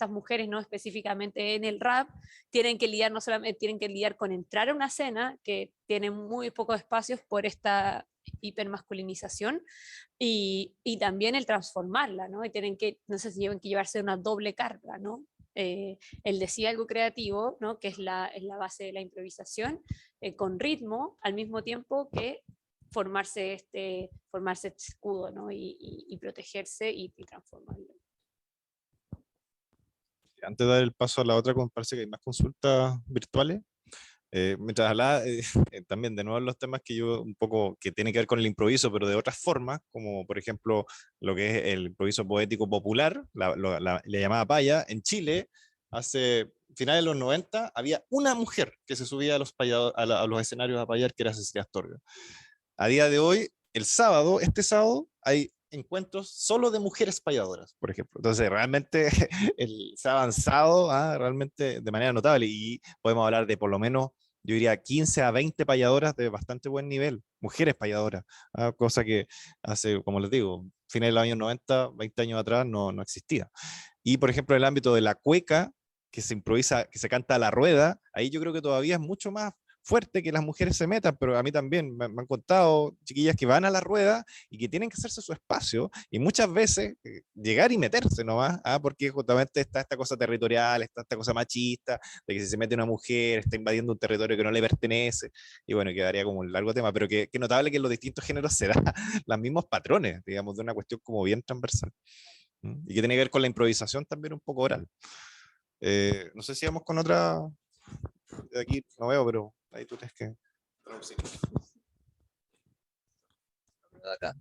Speaker 4: mujeres, ¿no? Específicamente en el rap, tienen que lidiar, no solamente tienen que lidiar con entrar a una escena que tiene muy pocos espacios por esta hipermasculinización, y también el transformarla, ¿no? Y no sé si tienen que llevarse una doble carga, ¿no? El decir algo creativo, ¿no? Que es la base de la improvisación, con ritmo, al mismo tiempo que formarse este escudo, ¿no? Y protegerse y transformarlo.
Speaker 2: Antes de dar el paso a la otra, parece que hay más consultas virtuales. Mientras hablaba, también de nuevo los temas que yo un poco, que tiene que ver con el improviso, pero de otras formas, como por ejemplo lo que es el improviso poético popular, la llamada paya. En Chile, hace finales de los 90, había una mujer que se subía a a los escenarios a payar, que era Cecilia Astorga. A día de hoy, este sábado, hay encuentros solo de mujeres payadoras, por ejemplo. Entonces, realmente se ha avanzado realmente de manera notable, y podemos hablar de por lo menos, yo diría, 15 a 20 payadoras de bastante buen nivel, mujeres payadoras, cosa que hace, como les digo, finales de los años 90, 20 años atrás, no existía. Y, por ejemplo, en el ámbito de la cueca, que se improvisa, que se canta a la rueda, ahí yo creo que todavía es mucho más fuerte que las mujeres se metan, pero a mí también me han contado chiquillas que van a la rueda y que tienen que hacerse su espacio, y muchas veces llegar y meterse nomás, porque justamente está esta cosa territorial, está esta cosa machista, de que si se mete una mujer está invadiendo un territorio que no le pertenece, y bueno, quedaría como un largo tema, pero que notable que en los distintos géneros se dan los mismos patrones, digamos, de una cuestión como bien transversal, y que tiene que ver con la improvisación también un poco oral. No sé si vamos con otra, de aquí no veo, pero ahí tú tienes que...
Speaker 1: Acá.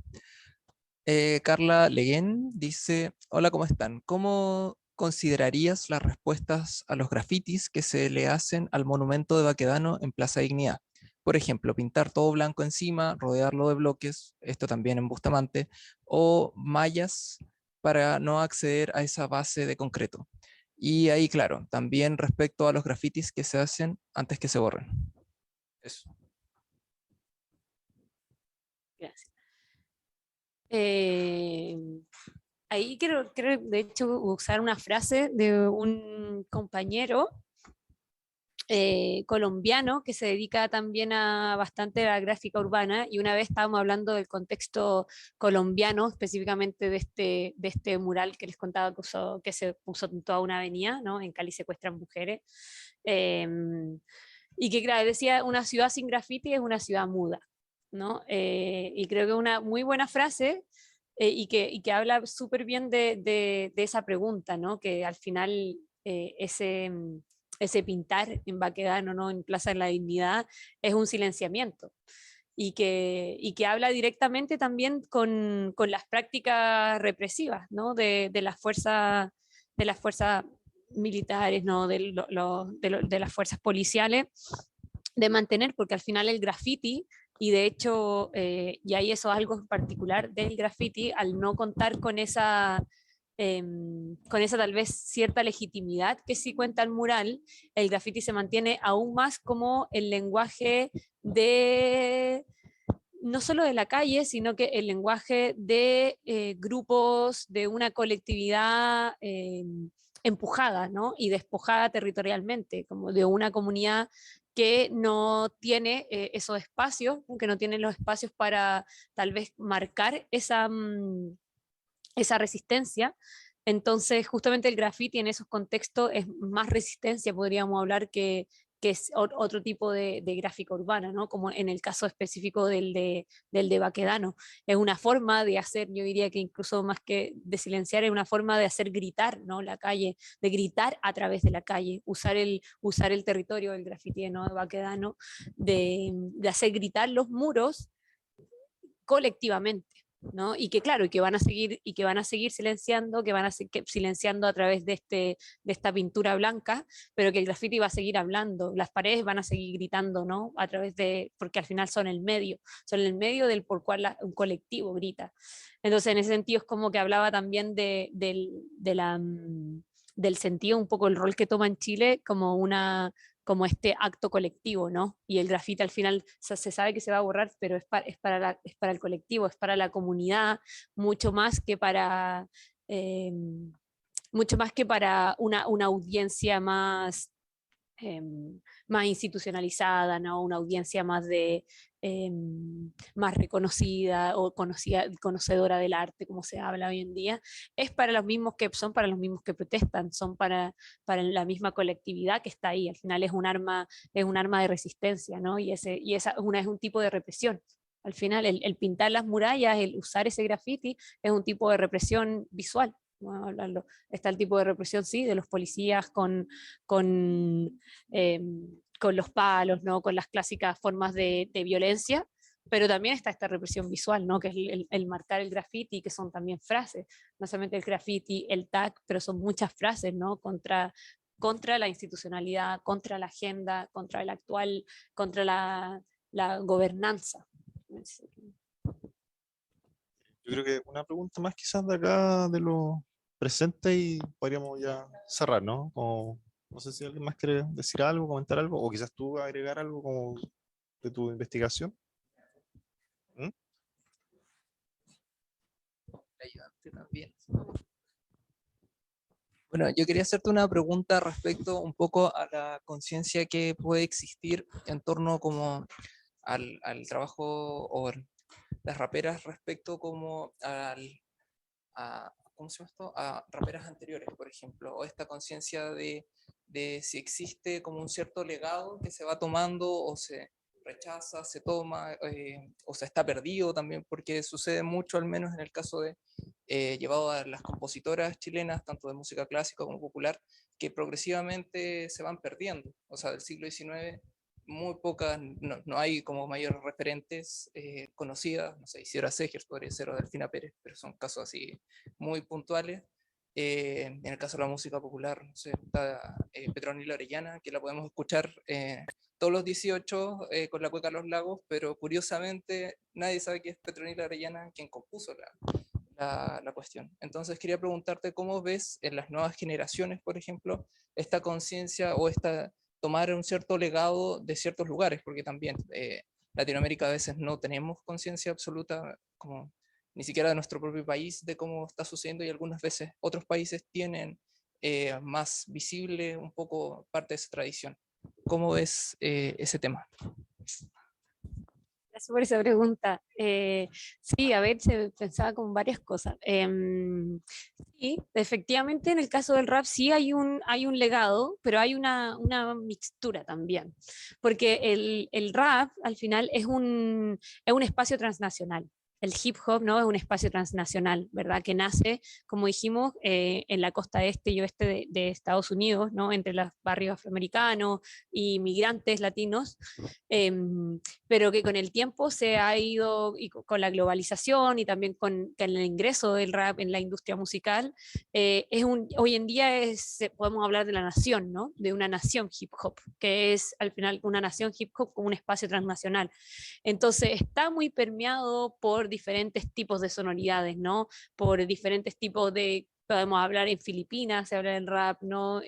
Speaker 1: Carla Leguén dice, hola, ¿cómo están? ¿Cómo considerarías las respuestas a los grafitis que se le hacen al monumento de Baquedano en Plaza Dignidad? Por ejemplo, pintar todo blanco encima, rodearlo de bloques, esto también en Bustamante, o mallas para no acceder a esa base de concreto. Y ahí, claro, también respecto a los grafitis que se hacen antes que se borren. Eso.
Speaker 4: Gracias. Ahí quiero, de hecho, usar una frase de un compañero colombiano que se dedica también a bastante a la gráfica urbana, y una vez estábamos hablando del contexto colombiano, específicamente de este mural que les contaba que se puso en toda una avenida, ¿no? En Cali secuestran mujeres. Y que, claro, decía, una ciudad sin graffiti es una ciudad muda, ¿no? Y creo que es una muy buena frase, y que habla súper bien de esa pregunta, ¿no? Que al final ese pintar en Baquedano, ¿no? En Plaza de la Dignidad, es un silenciamiento. Y que habla directamente también con las prácticas represivas, ¿no? De las fuerzas militares, ¿no? De las fuerzas policiales, de mantener, porque al final el graffiti, y de hecho, y ahí eso es algo particular del graffiti, al no contar con esa tal vez cierta legitimidad que sí cuenta el mural, el graffiti se mantiene aún más como el lenguaje de no solo de la calle, sino que el lenguaje de grupos, de una colectividad empujada, ¿no? Y despojada territorialmente, como de una comunidad que no tiene esos espacios, que no tiene los espacios para tal vez marcar esa resistencia. Entonces, justamente el graffiti en esos contextos es más resistencia, podríamos hablar, que es otro tipo de gráfica urbana, ¿no? Como en el caso específico del de Baquedano. Es una forma de hacer, yo diría que incluso más que de silenciar, es una forma de hacer gritar, ¿no? La calle, de gritar a través de la calle, usar el territorio del grafiti, ¿no? De Baquedano, de hacer gritar los muros colectivamente, ¿no? Y que claro, y que van a seguir silenciando, que van a seguir silenciando a través de esta pintura blanca, pero que el graffiti va a seguir hablando, las paredes van a seguir gritando, ¿no? A través porque al final son el medio del por cual un colectivo grita. Entonces, en ese sentido es como que hablaba también del sentido, un poco el rol que toma en Chile como este acto colectivo, ¿no? Y el grafiti al final se sabe que se va a borrar, pero es para el colectivo, es para la comunidad, mucho más que para, eh, mucho más que para una audiencia más, eh, más institucionalizada, ¿no? Una audiencia eh, más reconocida o conocedora del arte, como se habla hoy en día, es para los mismos son para los mismos que protestan, son para la misma colectividad que está ahí. Al final es un arma de resistencia, ¿no? Y esa es un tipo de represión. Al final, el pintar las murallas, el usar ese graffiti, es un tipo de represión visual. Vamos a hablarlo. Está el tipo de represión, sí, de los policías con, eh, con los palos, ¿no? Con las clásicas formas de violencia, pero también está esta represión visual, ¿no? Que es el marcar el graffiti, que son también frases, no solamente el graffiti, el tag, pero son muchas frases, ¿no? Contra la institucionalidad, contra la agenda, contra el actual, contra la gobernanza.
Speaker 2: Yo creo que una pregunta más quizás de acá, de los presentes, y podríamos ya cerrar, ¿no? No sé si alguien más quiere decir algo, comentar algo, o quizás tú agregar algo como de tu investigación. ¿Mm?
Speaker 1: Ayudante también. Bueno, yo quería hacerte una pregunta respecto un poco a la conciencia que puede existir en torno como al trabajo o las raperas respecto como ¿cómo se llama esto? A raperas anteriores, por ejemplo, o esta conciencia de si existe como un cierto legado que se va tomando o se rechaza, se toma, o se está perdido también, porque sucede mucho, al menos en el caso de llevado a las compositoras chilenas, tanto de música clásica como popular, que progresivamente se van perdiendo. O sea, del siglo XIX muy pocas, no hay como mayores referentes conocidas, no sé, Isidora Segers podría ser, o Delfina Pérez, pero son casos así muy puntuales. En el caso de la música popular, no sé, está Petronila Orellana, que la podemos escuchar todos los 18 con la Cueca Los Lagos, pero curiosamente nadie sabe que es Petronila Orellana quien compuso la cuestión. Entonces quería preguntarte cómo ves en las nuevas generaciones, por ejemplo, esta conciencia o esta tomar un cierto legado de ciertos lugares, porque también Latinoamérica a veces no tenemos conciencia absoluta, como ni siquiera de nuestro propio país, de cómo está sucediendo, y algunas veces otros países tienen más visible un poco parte de esa tradición. ¿Cómo ves ese tema?
Speaker 4: Gracias por esa pregunta. Sí, a ver, se pensaba con varias cosas. Sí, efectivamente, en el caso del rap sí hay un legado, pero hay una mixtura también, porque el rap al final es un espacio transnacional. El hip hop, ¿no? Es un espacio transnacional, ¿verdad? Que nace, como dijimos, en la costa este y oeste de Estados Unidos, ¿no? Entre los barrios afroamericanos y migrantes latinos, pero que con el tiempo se ha ido, y con la globalización y también con el ingreso del rap en la industria musical, hoy en día podemos hablar de la nación, ¿no? De una nación hip hop, que es al final una nación hip hop como un espacio transnacional. Entonces está muy permeado por diferentes tipos de sonoridades, ¿no? Por diferentes tipos de, podemos hablar en Filipinas, se habla del rap, ¿no? No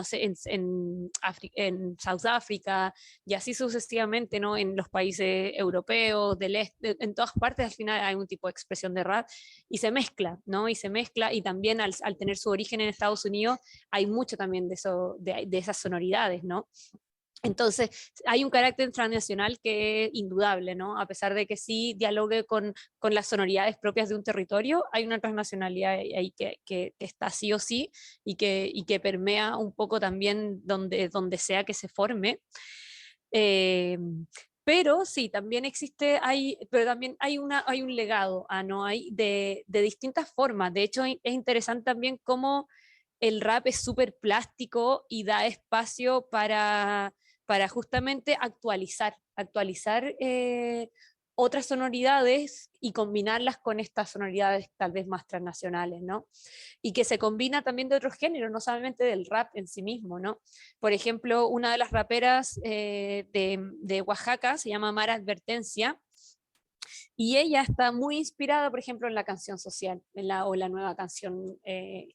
Speaker 4: sé, en South Africa, y así sucesivamente, ¿no? En los países europeos, del este, en todas partes al final hay un tipo de expresión de rap, y se mezcla, ¿no? Y se mezcla, y también al tener su origen en Estados Unidos, hay mucho también de, eso, de esas sonoridades, ¿no? Entonces, hay un carácter transnacional que es indudable, ¿no? A pesar de que sí dialogue con las sonoridades propias de un territorio, hay una transnacionalidad ahí que está sí o sí, y que permea un poco también donde sea que se forme. Eh, pero sí, también existe, pero también hay un legado, ¿no? Hay de distintas formas. De hecho, es interesante también cómo el rap es súper plástico y da espacio para justamente actualizar otras sonoridades y combinarlas con estas sonoridades tal vez más transnacionales, ¿no? Y que se combina también de otros géneros, no solamente del rap en sí mismo, ¿no? Por ejemplo, una de las raperas de Oaxaca se llama Mara Advertencia, y ella está muy inspirada, por ejemplo, en la canción social, o la nueva canción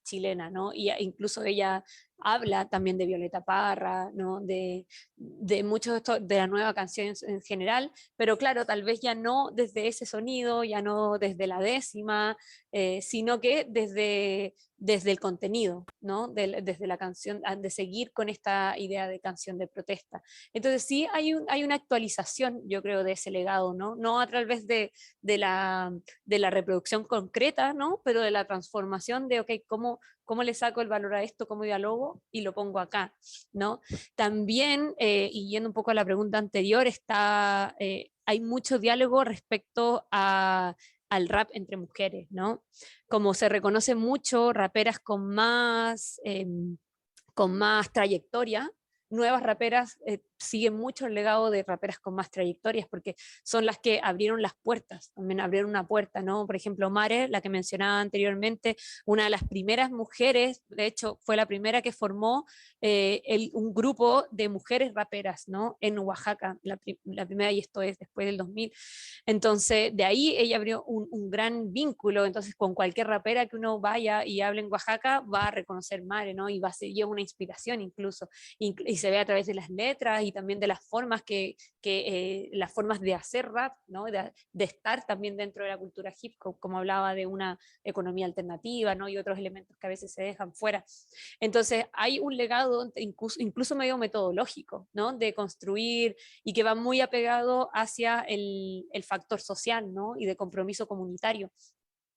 Speaker 4: chilena, ¿no? Y incluso ella habla también de Violeta Parra, ¿no? De muchos de estos, de la nueva canción en general, pero claro, tal vez ya no desde ese sonido, ya no desde la décima, sino que desde el contenido, ¿no? Desde la canción, de seguir con esta idea de canción de protesta. Entonces sí hay una actualización, yo creo, de ese legado, ¿no? No a través de la reproducción concreta, ¿no? Pero de la transformación de, ok, ¿cómo le saco el valor a esto, cómo dialogo y lo pongo acá, ¿no? También, y yendo un poco a la pregunta anterior, hay mucho diálogo respecto al rap entre mujeres, ¿no? Como se reconoce mucho raperas con más trayectoria, nuevas raperas siguen mucho el legado de raperas con más trayectorias, porque son las que abrieron las puertas, también abrieron una puerta, ¿no? Por ejemplo, Mare, la que mencionaba anteriormente, una de las primeras mujeres, de hecho fue la primera que formó un grupo de mujeres raperas, ¿no? En Oaxaca, la primera, y esto es después del 2000. Entonces, de ahí ella abrió un gran vínculo. Entonces, con cualquier rapera que uno vaya y hable en Oaxaca, va a reconocer Mare, ¿no? Y va a ser una inspiración incluso. Y se ve a través de las letras y también de las formas las formas de hacer rap, ¿no? De estar también dentro de la cultura hip hop, como hablaba de una economía alternativa, ¿no? Y otros elementos que a veces se dejan fuera. Entonces, hay un legado incluso medio metodológico, ¿no? De construir, y que va muy apegado hacia el factor social, ¿no? Y de compromiso comunitario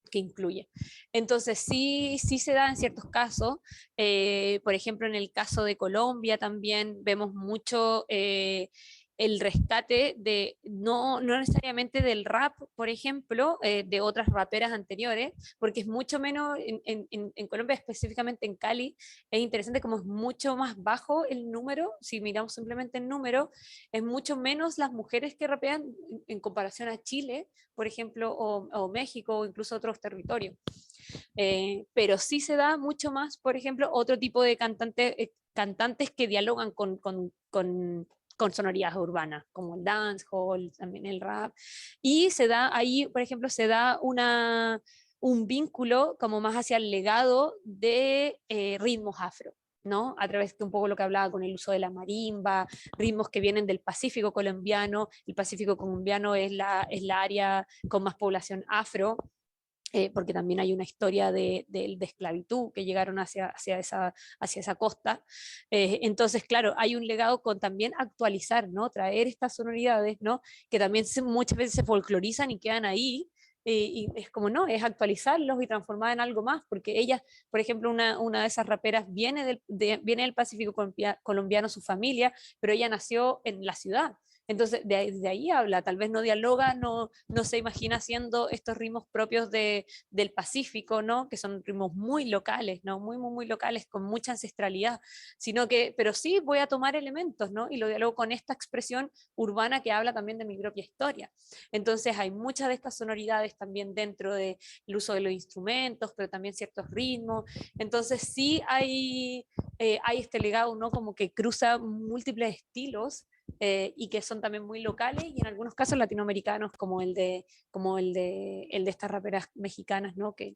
Speaker 4: que incluye. Entonces, sí se da en ciertos casos. Por ejemplo, en el caso de Colombia también vemos mucho el rescate no necesariamente del rap, por ejemplo, de otras raperas anteriores, porque es mucho menos, en Colombia, específicamente en Cali, es interesante como es mucho más bajo el número, si miramos simplemente el número, es mucho menos las mujeres que rapean en comparación a Chile, por ejemplo, o México, o incluso otros territorios. Pero sí se da mucho más, por ejemplo, otro tipo de cantantes que dialogan con sonoridades urbanas, como el dancehall, también el rap, y se da ahí, por ejemplo, se da un vínculo como más hacia el legado de ritmos afro, ¿no? A través de un poco lo que hablaba con el uso de la marimba, ritmos que vienen del Pacífico colombiano. El Pacífico colombiano es la área con más población afro, porque también hay una historia de esclavitud que llegaron hacia esa costa. Entonces, claro, hay un legado con también actualizar, ¿no? Traer estas sonoridades, ¿no? Que también muchas veces se folclorizan y quedan ahí, y es como, no, es actualizarlos y transformar en algo más, porque ella, por ejemplo, una de esas raperas viene del Pacífico colombiano, su familia, pero ella nació en la ciudad. Entonces, de ahí habla, tal vez no dialoga, no se imagina haciendo estos ritmos propios del Pacífico, ¿no? Que son ritmos muy locales, ¿no? Muy, muy, muy locales, con mucha ancestralidad, sino que, pero sí voy a tomar elementos, ¿no? Y lo dialogo con esta expresión urbana que habla también de mi propia historia. Entonces, hay muchas de estas sonoridades también dentro del uso de los instrumentos, pero también ciertos ritmos. Entonces, sí hay este legado, ¿no? Como que cruza múltiples estilos, y que son también muy locales y en algunos casos latinoamericanos, como el de estas raperas mexicanas, ¿no? Que